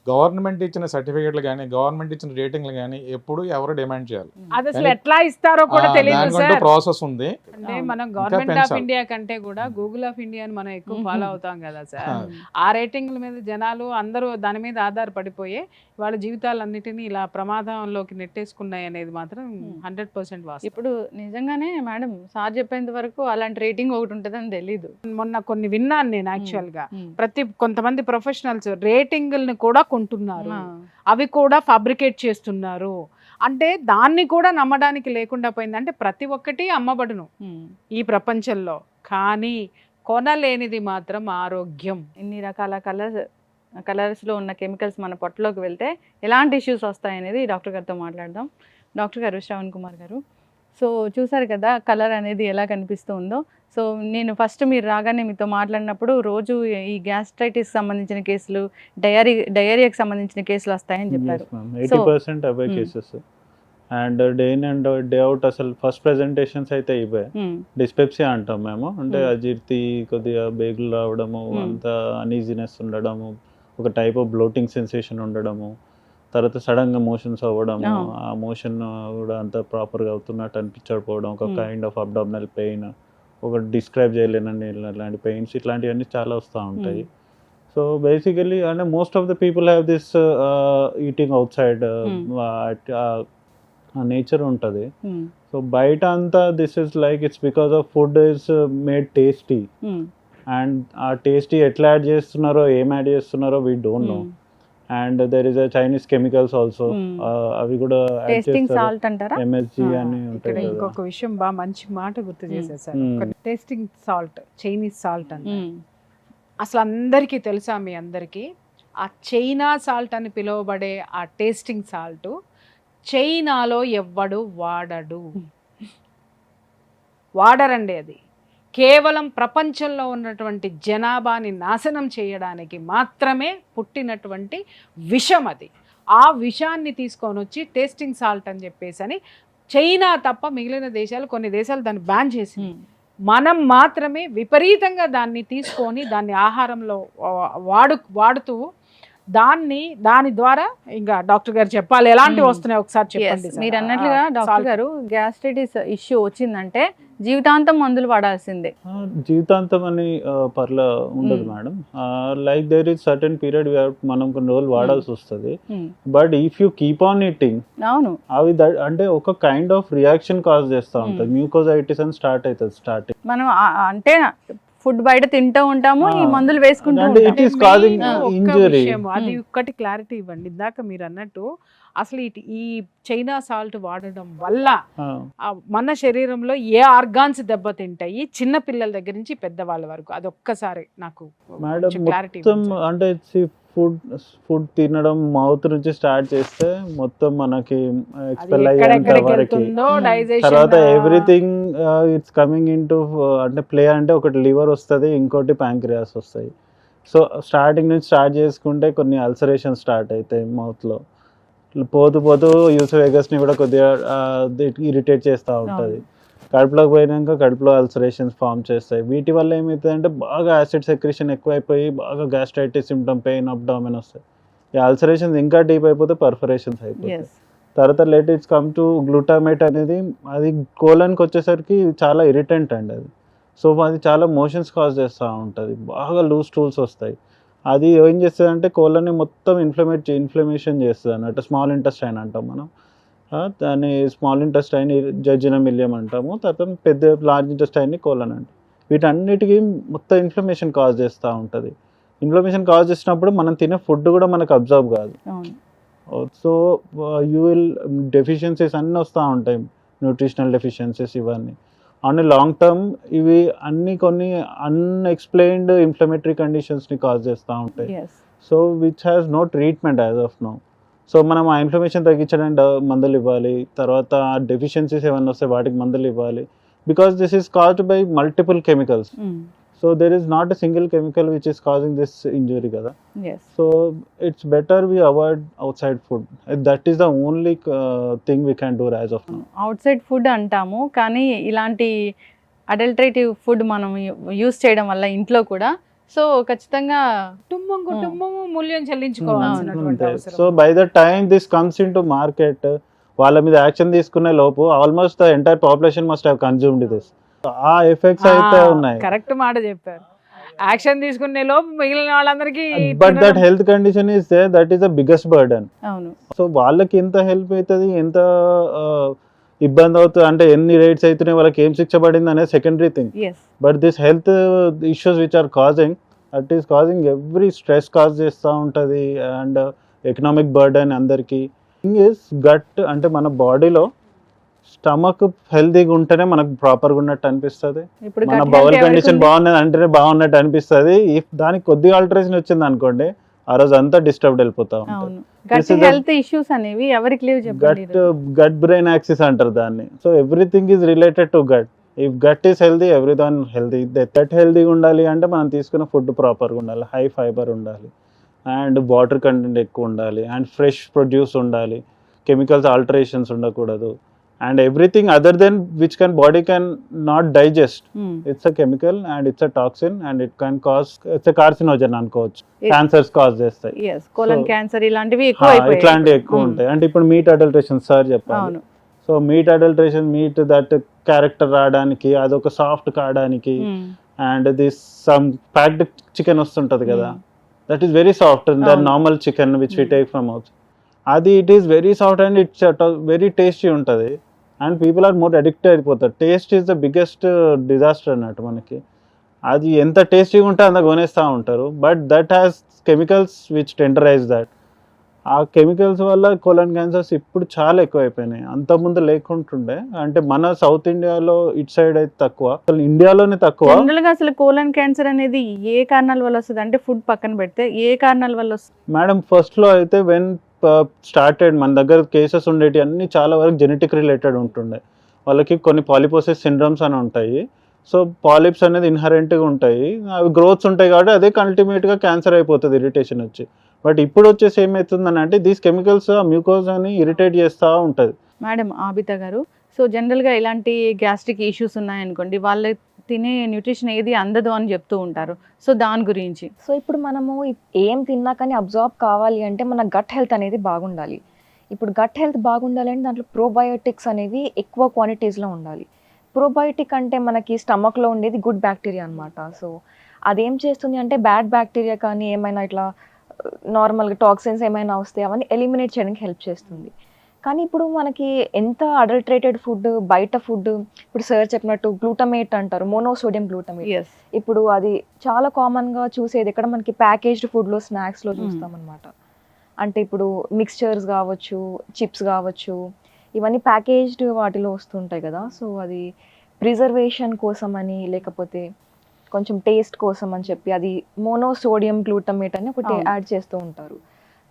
గవర్నమెంట్ ఇచ్చిన సర్టిఫికేట్లు కానీ గవర్నమెంట్ ఇచ్చిన రేటింగ్లు కానీ ఎప్పుడు ఎవరు డిమాండ్ చేయాలి, అది అసలు ఎట్లా ఇస్తారో కూడా తెలియదు సార్. ప్రాసెస్ ఉంది. అంటే మనం గవర్నమెంట్ ఆఫ్ ఇండియా కంటే కూడా గూగుల్ ఆఫ్ ఇండియా మనం ఎక్కువ ఫాలో అవుతాం కదా సార్. ఆ రేటింగ్ల మీద జనాలు అందరూ దాని మీద ఆధారపడిపోయి వాళ్ళ జీవితాలన్నిటినీ ఇలా ప్రమాదంలోకి నెట్టేసుకున్నాయి అనేది మాత్రం 100% వాస్తవం. ఇప్పుడు నిజంగానే మేడం సార్ చెప్పేంత వరకు అలాంటి రేటింగ్ ఒకటి ఉంటుందని తెలీదు. మొన్న కొన్ని విన్నాను నేను యాక్చువల్ గా. కొంతమంది ప్రొఫెషనల్స్ రేటింగ్లను కూడా కొంటున్నారు, అవి కూడా ఫ్యాబ్రికేట్ చేస్తున్నారు. అంటే దాన్ని కూడా నమ్మడానికి లేకుండా పోయింది. అంటే ప్రతి ఒక్కటి అమ్మబడును ఈ ప్రపంచంలో, కానీ కొనలేనిది మాత్రం ఆరోగ్యం. ఇన్ని రకాల కలర్స్లో ఉన్న కెమికల్స్ మన పొట్టలోకి వెళ్తే ఎలాంటి ఇష్యూస్ వస్తాయనేది డాక్టర్ గారితో మాట్లాడదాం. డాక్టర్ గారు, శ్రవణ్ కుమార్ గారు, సో చూసారు కదా కలర్ అనేది ఎలా కనిపిస్తూ ఉందో. సో నేను ఫస్ట్ మీరు రాగానే మీతో మాట్లాడినప్పుడు రోజు ఈ గ్యాస్ట్రైటిస్ సంబంధించిన కేసులు, డయేరియాకి సంబంధించిన కేసులు వస్తాయని చెప్పారు. 80% అవే cases. And day in and day out అసలు ఫస్ట్ ప్రెజెంటేషన్స్ అయితే ఇవే. డిస్పెప్సియా అంటాం మేము. అంటే అజీర్తి, కొద్దిగా బేగులు రావడము, అంత అనీజినెస్ ఉండడము, ఒక టైప్ ఆఫ్ బ్లోటింగ్ సెన్సేషన్ ఉండడము, తర్వాత సడన్గా మోషన్స్ అవ్వడము, ఆ మోషన్ కూడా అంత ప్రాపర్గా అవుతున్నట్టు అనిపించకపోవడం, ఒక కైండ్ ఆఫ్ అబ్డామినల్ పెయిన్, ఒక డిస్క్రైబ్ చేయలేనండి ఇలాంటి పెయిన్స్, ఇట్లాంటివన్నీ చాలా వస్తూ ఉంటాయి. సో బేసికలీ అంటే most of the people have this eating out side nature ఉంటుంది. సో బయట అంతా this is like it's because of food is made tasty, and ఆ టేస్టీ ఎట్లా యాడ్ చేస్తున్నారో, ఏం యాడ్ చేస్తున్నారో we don't know. And there is a Chinese chemicals also, అవి కూడా యాడ్ టేస్టింగ్ చేస్తారు. సాల్ట్ అంటారా? MSG ఆ, అని ఇక్కడ ఉంటాయి కదా. ఇంకొక విషయం బాగా మంచి మాట గుర్తు చేసేసారు. Hmm. Tasting salt, Chinese salt అంట. అసలు అందరికీ తెలుసా మీ అందరికీ ఆ చైనా సాల్ట్ అని పిలువబడే ఆ టేస్టింగ్ సాల్ట్ చైనాలో ఎవ్వడు వాడరండి. అది కేవలం ప్రపంచంలో ఉన్నటువంటి జనాభాని నాశనం చేయడానికి మాత్రమే పుట్టినటువంటి విషం అది. ఆ విషాన్ని తీసుకొని వచ్చి టేస్టింగ్ సాల్ట్ అని చెప్పేసి అని చైనా తప్ప మిగిలిన దేశాలు, కొన్ని దేశాలు దాన్ని బ్యాన్ చేసి, మనం మాత్రమే విపరీతంగా దాన్ని తీసుకొని దాన్ని ఆహారంలో వాడుతూ దాని ద్వారా ఇంకా డాక్టర్ గారు చెప్పాలి ఎలాంటివి వస్తున్నాయి ఒకసారి చెప్పండి. మీరు అన్నట్లుగా డాక్టర్ గారు గ్యాస్ట్రైటిస్ ఇష్యూ వచ్చిందంటే జీవితాంతం మందులు వాడాల్సిందే. జీవితాంతం అని పర్లా ఉండదు madam. Like there is certain period మనం కొన్ని రోజులు వాడాల్సి వస్తుంది. But if you keep on eating, అవును, అవి అంటే ఒక కైండ్ ఆఫ్ రియాక్షన్ కాజ్ చేస్తూ ఉంటుంది. మ్యూకోజైటిస్ అని స్టార్ట్ అవుతుంది స్టార్టింగ్. మనం అంటే ఫుడ్ బయట తింటూ ఉంటాము, ఈ మందులు వేసుకుంటూ అంటే ఉంటాం. it is causing injury. అది ఒక్కటి క్లారిటీ ఇవ్వండి. ఇందాక మీరు అన్నట్టు అసలు ఈ చైనా సాల్ట్ వాడడం వల్ల మన శరీరంలో ఏ ఆర్గాన్స్ దెబ్బతింటాయి, చిన్న పిల్లల దగ్గర నుంచి పెద్దవాళ్ళ వరకు, అది ఒక్కసారి నాకు మేడం క్లారిటీ మొత్తం అంటే ఫుడ్ తినడం మౌత్ నుంచి స్టార్ట్ చేస్తే మొత్తం మనకి ఎక్స్పెల్ అయ్యేంత వరకు, తర్వాత everything it's coming in to అంటే ప్లే. అంటే ఒకటి లివర్ వస్తుంది, ఇంకోటి ప్యాంక్రియాస్ వస్తాయి. సో స్టార్టింగ్ నుంచి స్టార్ట్ చేసుకుంటే కొన్ని అల్సరేషన్ స్టార్ట్ అవుతాయి మౌత్లో. పోతూ యూసోవేగస్ని కూడా కొద్దిగా ఇరిటేట్ చేస్తూ ఉంటుంది. కడుపులోకి పోయినాక కడుపులో అల్సరేషన్స్ ఫామ్ చేస్తాయి. వీటి వల్ల ఏమవుతుందంటే బాగా యాసిడ్ సెక్రేషన్ ఎక్కువైపోయి బాగా గ్యాస్ట్రైటిస్ సిమ్టమ్, పెయిన్, అబ్డామిన్ వస్తాయి. ఈ అల్సరేషన్స్ ఇంకా డీప్ అయిపోతే పర్ఫరేషన్స్ అయిపోతాయి. తర్వాత late it's come to glutamate అనేది, అది కోలన్కి వచ్చేసరికి చాలా ఇరిటెంట్ అండి అది. సో అది చాలా మోషన్స్ కాజ్ చేస్తూ ఉంటుంది, బాగా లూజ్ స్టూల్స్ వస్తాయి. అది ఏం చేస్తుంది అంటే కోలన్ని మొత్తం ఇన్ఫ్లమేషన్ చేస్తుంది అన్నట్టు. స్మాల్ ఇంటెస్టైన్ అంటాం మనం దాన్ని, స్మాల్ ఇంటెస్టైన్ జడ్జినమ్ ఇలియం అంటాము. తర్వాత లార్జ్ ఇంటెస్టైన్ని కోలన్ అంటాం. వీటన్నిటికీ మొత్తం ఇన్ఫ్లమేషన్ కాజ్ చేస్తూ ఉంటుంది. ఇన్ఫ్లమేషన్ కాజ్ చేసినప్పుడు మనం తినే ఫుడ్ కూడా మనకు అబ్జర్వ్ కాదు. సో యూ విల్ డెఫిషియన్సీస్ అన్నీ వస్తూ ఉంటాయి, న్యూట్రిషనల్ డెఫిషియన్సీస్ ఇవన్నీ. ఆన్ ఏ లాంగ్ టర్మ్ ఇవి అన్ని కొన్ని అన్ఎక్స్ప్లెయిన్డ్ ఇన్ఫ్లమేటరీ కండిషన్స్ని కాజ్ చేస్తూ ఉంటాయి. So which has no treatment as of now. So మనం ఆ ఇన్ఫ్లమేషన్ తగ్గించడానికి మందులు ఇవ్వాలి, తర్వాత డెఫిషియన్సీస్ ఏమైనా వస్తే వాటికి మందులు ఇవ్వాలి. Because this is caused by multiple chemicals. So there is not a single chemical which is causing this injury కదా. So it's better we avoid outside food. That is the only thing we can do as of now. Outside food అంటాము, కానీ ఇలాంటి అడల్టరేటివ్ food మనం use చేయడం వల్ల ఇంట్లో కూడా so ఖచ్చితంగా కుటుంబము మూల్యం చెల్లించుకోవాల్సినటువంటి అవసరం. So by the time this comes in to market, వాళ్ళ మీద యాక్షన్ తీసుకునే లోపు almost the entire population must have consumed this. ఆ ఎఫెక్ట్స్ అయితే ఉన్నాయి. కరెక్ట్ మాట చెప్పారు. యాక్షన్ తీసుకునే లోపు మిగిలిన వాళ్ళందరికీ. But that health condition is there, that is the biggest burden. అవును. సో వాళ్ళకి ఎంత హెల్ప్ అవుతుంది, ఎంత ఇబ్బంది అవుతుంది అంటే, ఎన్ని రేట్స్ అవుతున్నాయి, వాళ్ళకి ఏం శిక్ష పడింది అనేది secondary thing. But this health issues which are causing, that is causing every stress cause చేస్తూ ఉంటుంది అండ్ ఎకనామిక్ బర్డన్ అందరికీ. థింగ్ ఈస్ గట్ అంటే మన బాడీలో స్టమక్ హెల్తీగా ఉంటేనే మనకు ప్రాపర్గా ఉన్నట్టు అనిపిస్తుంది. మన బౌల్ కండిషన్ బాగున్నది అంటేనే బాగున్నట్టు అనిపిస్తుంది. ఇఫ్ దానికి కొద్దిగా ఆల్టరేషన్ వచ్చింది అనుకోండి, ఆ రోజు అంతా డిస్టర్బ్డ్ వెళ్ళిపోతా ఉంటుంది. గట్ బ్రెయిన్ యాక్సిస్ అంటారు దాన్ని. So everything is related to gut. If gut is healthy, everyone healthy. Gut హెల్దీగా ఉండాలి అంటే మనం తీసుకున్న ఫుడ్ ప్రాపర్గా ఉండాలి, హై ఫైబర్ ఉండాలి, అండ్ వాటర్ కంటెంట్ ఎక్కువ ఉండాలి, అండ్ ఫ్రెష్ ప్రొడ్యూస్ ఉండాలి, కెమికల్స్ ఆల్టరేషన్స్ ఉండకూడదు, and everything other than which body can not digest. It's a chemical and it's a toxin and it can cause, it's a carcinogen అనుకోవచ్చు, cancers cause చేస్తాయి. yes, colon cancer ఇలాంటివి ఎక్కువ ఉంటాయి. అంటే ఇప్పుడు meat adulteration sir చెప్పాలి. So meat adulteration, meat that character రావడానికి, అదొక సాఫ్ట్ కావడానికి, and this some packed chicken వస్తుంటది కదా, that is very soft than normal chicken which we take from out. అది it is very soft and it's very tasty ఉంటుంది and people are more addict అయిపోతారు. Taste is the biggest disaster అన్నట్టు మనకి. అది ఎంత టేస్టీగా ఉంటే అంత కొనేస్తూ ఉంటారు, but that has chemicals which tenderize that. ఆ కెమికల్స్ వల్ల కోలన్ క్యాన్సర్స్ ఇప్పుడు చాలా ఎక్కువైపోయినాయి, అంతకుముందు లేకుంటుండే. అంటే మన సౌత్ ఇండియాలో ఇటు సైడ్ అయితే తక్కువ, అసలు ఇండియాలోనే తక్కువ. జనరల్ గా అసలు కోలన్ క్యాన్సర్ అనేది ఏ కారణాల వల్ల వస్తుంది అంటే ఫుడ్ పక్కన పెడితే ఏ కారణాల వల్ల వస్తుంది? మేడం ఫస్ట్ లో అయితే వెన్ స్టార్టెడ్ మన దగ్గర కేసెస్ ఉండేవి అన్ని చాలా వరకు జెనెటిక్ రిలేటెడ్ ఉంటుండే. వాళ్ళకి కొన్ని పాలిపోసిస్ సిండ్రోమ్స్ అని ఉంటాయి. సో పాలిప్స్ అనేది ఇన్హరెంట్గా ఉంటాయి, అవి గ్రోత్స్ ఉంటాయి కాబట్టి అదే అల్టిమేట్గా క్యాన్సర్ అయిపోతుంది ఇరిటేషన్ వచ్చి. బట్ ఇప్పుడు వచ్చేసి ఏమవుతుందని అంటే దీస్ కెమికల్స్ మ్యూకోజాని ఇరిటేట్ చేస్తూ ఉంటుంది. మేడం ఆబిత గారు, సో జనరల్గా ఇలాంటి గ్యాస్ట్రిక్ ఇష్యూస్ ఉన్నాయనుకోండి, వాళ్ళు తినే న్యూట్రిషన్ ఏది అందదు అని చెప్తూ ఉంటారు. సో దాని గురించి సో ఇప్పుడు మనము ఏం తిన్నా కానీ అబ్జార్బ్ కావాలి అంటే మన గట్ హెల్త్ అనేది బాగుండాలి. ఇప్పుడు గట్ హెల్త్ బాగుండాలి అంటే దాంట్లో ప్రోబయోటిక్స్ అనేవి ఎక్కువ క్వాంటిటీస్లో ఉండాలి. ప్రోబయోటిక్ అంటే మనకి స్టమక్లో ఉండేది గుడ్ బ్యాక్టీరియా అనమాట. సో అదేం చేస్తుంది అంటే బ్యాడ్ బ్యాక్టీరియా కానీ ఏమైనా ఇట్లా నార్మల్గా టాక్సిన్స్ ఏమైనా వస్తే అవన్నీ ఎలిమినేట్ చేయడానికి హెల్ప్ చేస్తుంది. కానీ ఇప్పుడు మనకి ఎంత అడల్ట్రేటెడ్ ఫుడ్, బయట ఫుడ్, ఇప్పుడు సార్ చెప్పినట్టు గ్లూటమేట్ అంటారు, మోనోసోడియం గ్లూటమేట్. ఇప్పుడు అది చాలా కామన్గా చూసేది ఎక్కడ మనకి ప్యాకేజ్డ్ ఫుడ్లో, స్నాక్స్లో చూస్తామన్నమాట. అంటే ఇప్పుడు మిక్స్చర్స్ కావచ్చు, చిప్స్ కావచ్చు, ఇవన్నీ ప్యాకేజ్డ్ వాటిలో వస్తుంటాయి కదా. సో అది ప్రిజర్వేషన్ కోసం అని లేకపోతే కొంచెం టేస్ట్ కోసం అని చెప్పి అది మోనోసోడియం గ్లూటమేట్ అని ఒకటి యాడ్ చేస్తూ ఉంటారు.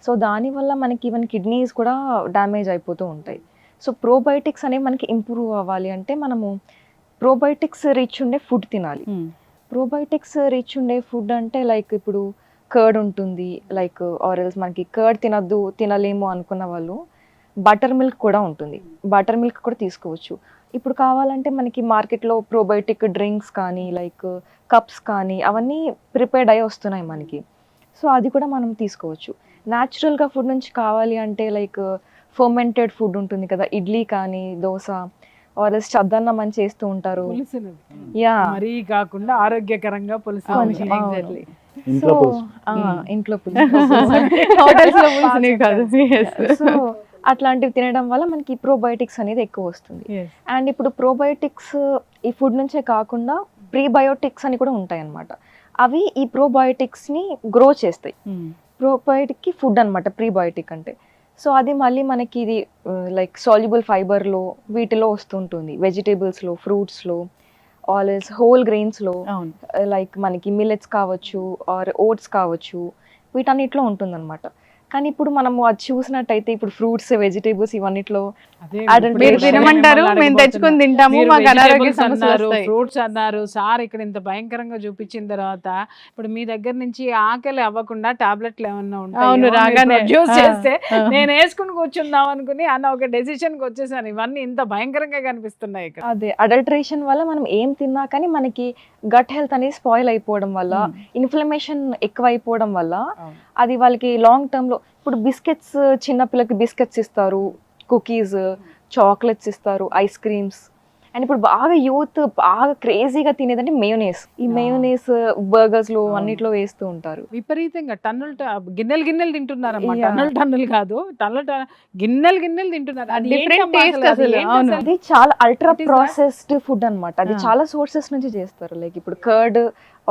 సో దానివల్ల మనకి ఈవెన్ కిడ్నీస్ కూడా డ్యామేజ్ అయిపోతూ ఉంటాయి. సో ప్రోబయోటిక్స్ అనేవి మనకి ఇంప్రూవ్ అవ్వాలి అంటే మనము ప్రోబయోటిక్స్ రిచ్ ఉండే ఫుడ్ తినాలి. ప్రోబయోటిక్స్ రిచ్ ఉండే ఫుడ్ అంటే లైక్ ఇప్పుడు కర్డ్ ఉంటుంది, లైక్ ఆరెల్స్ మనకి కర్డ్ తినలేము అనుకున్న వాళ్ళు బటర్ మిల్క్ కూడా ఉంటుంది, బటర్ మిల్క్ కూడా తీసుకోవచ్చు. ఇప్పుడు కావాలంటే మనకి మార్కెట్లో ప్రోబయోటిక్ డ్రింక్స్ కానీ లైక్ కప్స్ కానీ అవన్నీ ప్రిపేర్డ్ అయ్యి వస్తున్నాయి మనకి. సో అది కూడా మనం తీసుకోవచ్చు. న్యాచురల్గా ఫుడ్ నుంచి కావాలి అంటే లైక్ ఫర్మెంటెడ్ ఫుడ్ ఉంటుంది కదా, ఇడ్లీ కానీ దోశ ఆర్ఎల్స్ చద్దన్నం అని చేస్తూ ఉంటారు. యా, మరీ కాకుండా ఆరోగ్యకరంగా పులుసు. ఇంట్లో సో అట్లాంటివి తినడం వల్ల మనకి ప్రోబయోటిక్స్ అనేది ఎక్కువ వస్తుంది. అండ్ ఇప్పుడు ప్రోబయోటిక్స్ ఈ ఫుడ్ నుంచే కాకుండా ప్రీబయోటిక్స్ అని కూడా ఉంటాయి అన్నమాట. అవి ఈ ప్రోబయోటిక్స్ని గ్రో చేస్తాయి. ప్రోబయోటిక్కి ఫుడ్ అనమాట ప్రీబయోటిక్ అంటే. సో అది మళ్ళీ మనకి ఇది లైక్ సాల్యుబుల్ ఫైబర్లో వీటిలో వస్తుంటుంది, వెజిటేబుల్స్లో, ఫ్రూట్స్లో, ఆల్వేస్ హోల్ గ్రెయిన్స్లో, లైక్ మనకి మిల్లెట్స్ కావచ్చు ఆర్ ఓట్స్ కావచ్చు, వీటన్నిటిలో ఉంటుందన్నమాట. కానీ ఇప్పుడు మనము అది చూసినట్టయితే ఇప్పుడు ఫ్రూట్స్, వెజిటేబుల్స్ ఇవన్నిట్లో మీరు తినమంటారు, మేము తెచ్చుకొని తింటాము, మాకు అనారోగ్య సమస్యలు. ఫ్రూట్స్ అన్నారు సార్, ఇక్కడ ఇంత భయంకరంగా చూపించిన తర్వాత ఇప్పుడు మీ దగ్గర నుంచి ఆకలి అవ్వకుండా టాబ్లెట్లు ఏమన్నా ఉంటాయి నేను వేసుకుని కూర్చుందాం అనుకుని అన్న ఒక డెసిషన్ కి వచ్చేసాను. ఇవన్నీ ఇంత భయంకరంగా కనిపిస్తున్నాయి ఇక్కడ. అదే అడల్ట్రేషన్ వల్ల మనం ఏం తిన్నా కానీ మనకి గట్ హెల్త్ అనేది స్పాయిల్ అయిపోవడం వల్ల, ఇన్ఫ్లమేషన్ ఎక్కువ అయిపోవడం వల్ల అది వాళ్ళకి లాంగ్ టర్మ్ లో, ఇప్పుడు బిస్కెట్స్, చిన్నపిల్లలకి బిస్కెట్స్ ఇస్తారు, కుకీస్, చాక్లెట్స్ ఇస్తారు, ఐస్ క్రీమ్స్. అండ్ ఇప్పుడు బాగా యూత్ బాగా క్రేజీగా తినేదంటే మేయోనేస్. ఈ మేయోనేస్ బర్గర్స్ లో అన్నిట్లో వేస్తూ ఉంటారు విపరీతంగా. గిన్నెలు తింటున్నారు అన్నమాట. టన్నులు కాదు, గిన్నెలు తింటున్నారు. అది చాలా అల్ట్రా ప్రాసెస్డ్ ఫుడ్ అన్నమాట. అది చాలా సోర్సెస్ నుంచి చేస్తారు. లైక్ ఇప్పుడు curd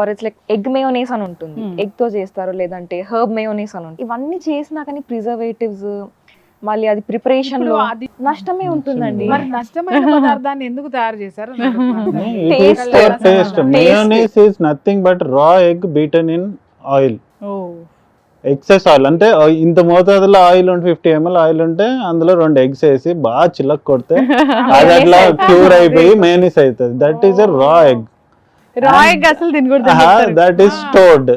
or it's like egg mayonnaise అని ఉంటుంది, ఎగ్ తో చేస్తారు, లేదంటే హర్బ్ మేయోనేస్ అని ఉంటుంది. ఇవన్నీ చేసినా కానీ ప్రిజర్వేటివ్స్, మళ్ళీ అది ప్రిపరేషన్ లో నష్టమే ఉంటుందండి. మరి నష్టమైన పదార్థాన్ని ఎందుకు తయారు చేశారు? Taste. Mayonnaise is nothing but raw egg beaten in oil. Excess oil అంటే ఇంత మోతాదులో ఆయిల్ 50 ml ఆయిల్ ఉంటే అందులో 2 eggs వేసి బాగా చిల్లక కొడితే అది అట్లా క్యూర్ అయిపోయి మేయోనీస్ అవుతుంది. దట్ ఈస్ ఎ రా ఎగ్. అసలు తినకూడదు. That is stored.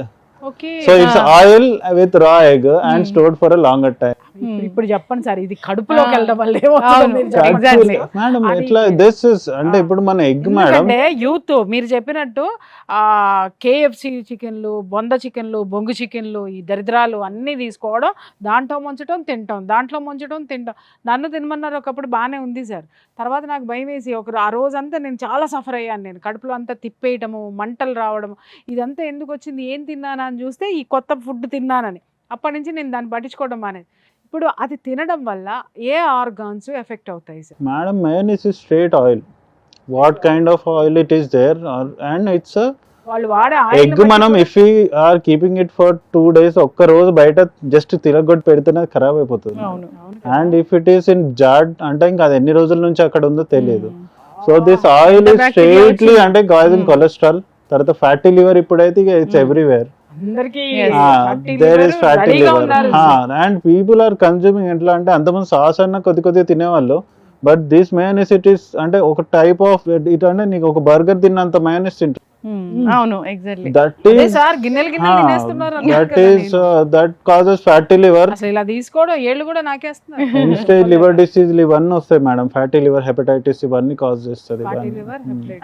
Okay. So it's oil with raw egg and stored for a longer time. ఇప్పుడు చెప్పండి సార్, ఇది కడుపులోకి వెళ్ళడం వల్ల మేడం ఎట్లా దిస్ ఇస్ అంటే ఇప్పుడు మన ఎగ్ మేడం యూత్ మీరు చెప్పినట్టు KFC చికెన్లు, బొంద చికెన్లు, బొంగు చికెన్లు, ఈ దరిద్రాలు అన్నీ తీసుకోవడం, దాంట్లో ముంచడం తింటాం, దాంట్లో ముంచడం తింటాం. నన్ను తినమన్నారు ఒకప్పుడు, బాగానే ఉంది సార్. తర్వాత నాకు భయం వేసి ఆ రోజంతా నేను చాలా సఫర్ అయ్యాను. నేను కడుపులో అంతా తిప్పేయటము, మంటలు రావడం, ఇదంతా ఎందుకు వచ్చింది, ఏం తిన్నానా అని చూస్తే ఈ కొత్త ఫుడ్ తిన్నానని. అప్పటి నుంచి నేను దాన్ని పట్టించుకోవడం మానేది. ఇప్పుడు అది తినడం వల్ల ఏ ఆర్గాన్స్ ఎఫెక్ట్ అవుతాయి sir? Madam mayonnaise is straight oil. What kind of oil it is there and it's a వాళ్ళు వాడే ఎగ్ మనం if are keeping it for 2 days ఒక్క రోజు బయట జస్ట్ తిరగొట్టి పెడితేనే ఖరాబ్ అయిపోతుంది. అవును. And if it is in jar అంటే ఇంకా అది ఎన్ని రోజుల నుంచి అక్కడ ఉందో తెలియదు. So this oil is straightly అంటే కాజింగ్ కొలెస్ట్రాల్, తర్వాత ఫ్యాటీ లివర్ ఇప్పుడైతే ఇట్స్ ఎవ్రీవేర్. అందరికీ there is fatty liver and people are consuming. ఎట్లా అంటే అంతమంది సాస్ అన్న కొద్ది తినేవాళ్ళు, but this mayonnaise it is అంటే ఒక టైప్ ఆఫ్ ఇట్ అంటే నీకు ఒక బర్గర్ తిన్నంత మయోనీస్ తింటారు. అవును, ఎగ్జాక్ట్లీ. దట్ ఈస్ సార్ గిన్నెలు తినేస్తున్నారు దట్ కాజెస్ ఫ్యాటీ లివర్. అసలు ఇలా తీసుకోవడం ఏళ్ళు కూడా నాకేస్తున్నారు. ఎండ్ స్టేజ్ లివర్ డిసీజ్ ఇవన్నీ వస్తాయి మేడం. ఫ్యాటీ లివర్, హెపటైటిస్ ఇవన్నీ కాజ్ చేస్తుంది.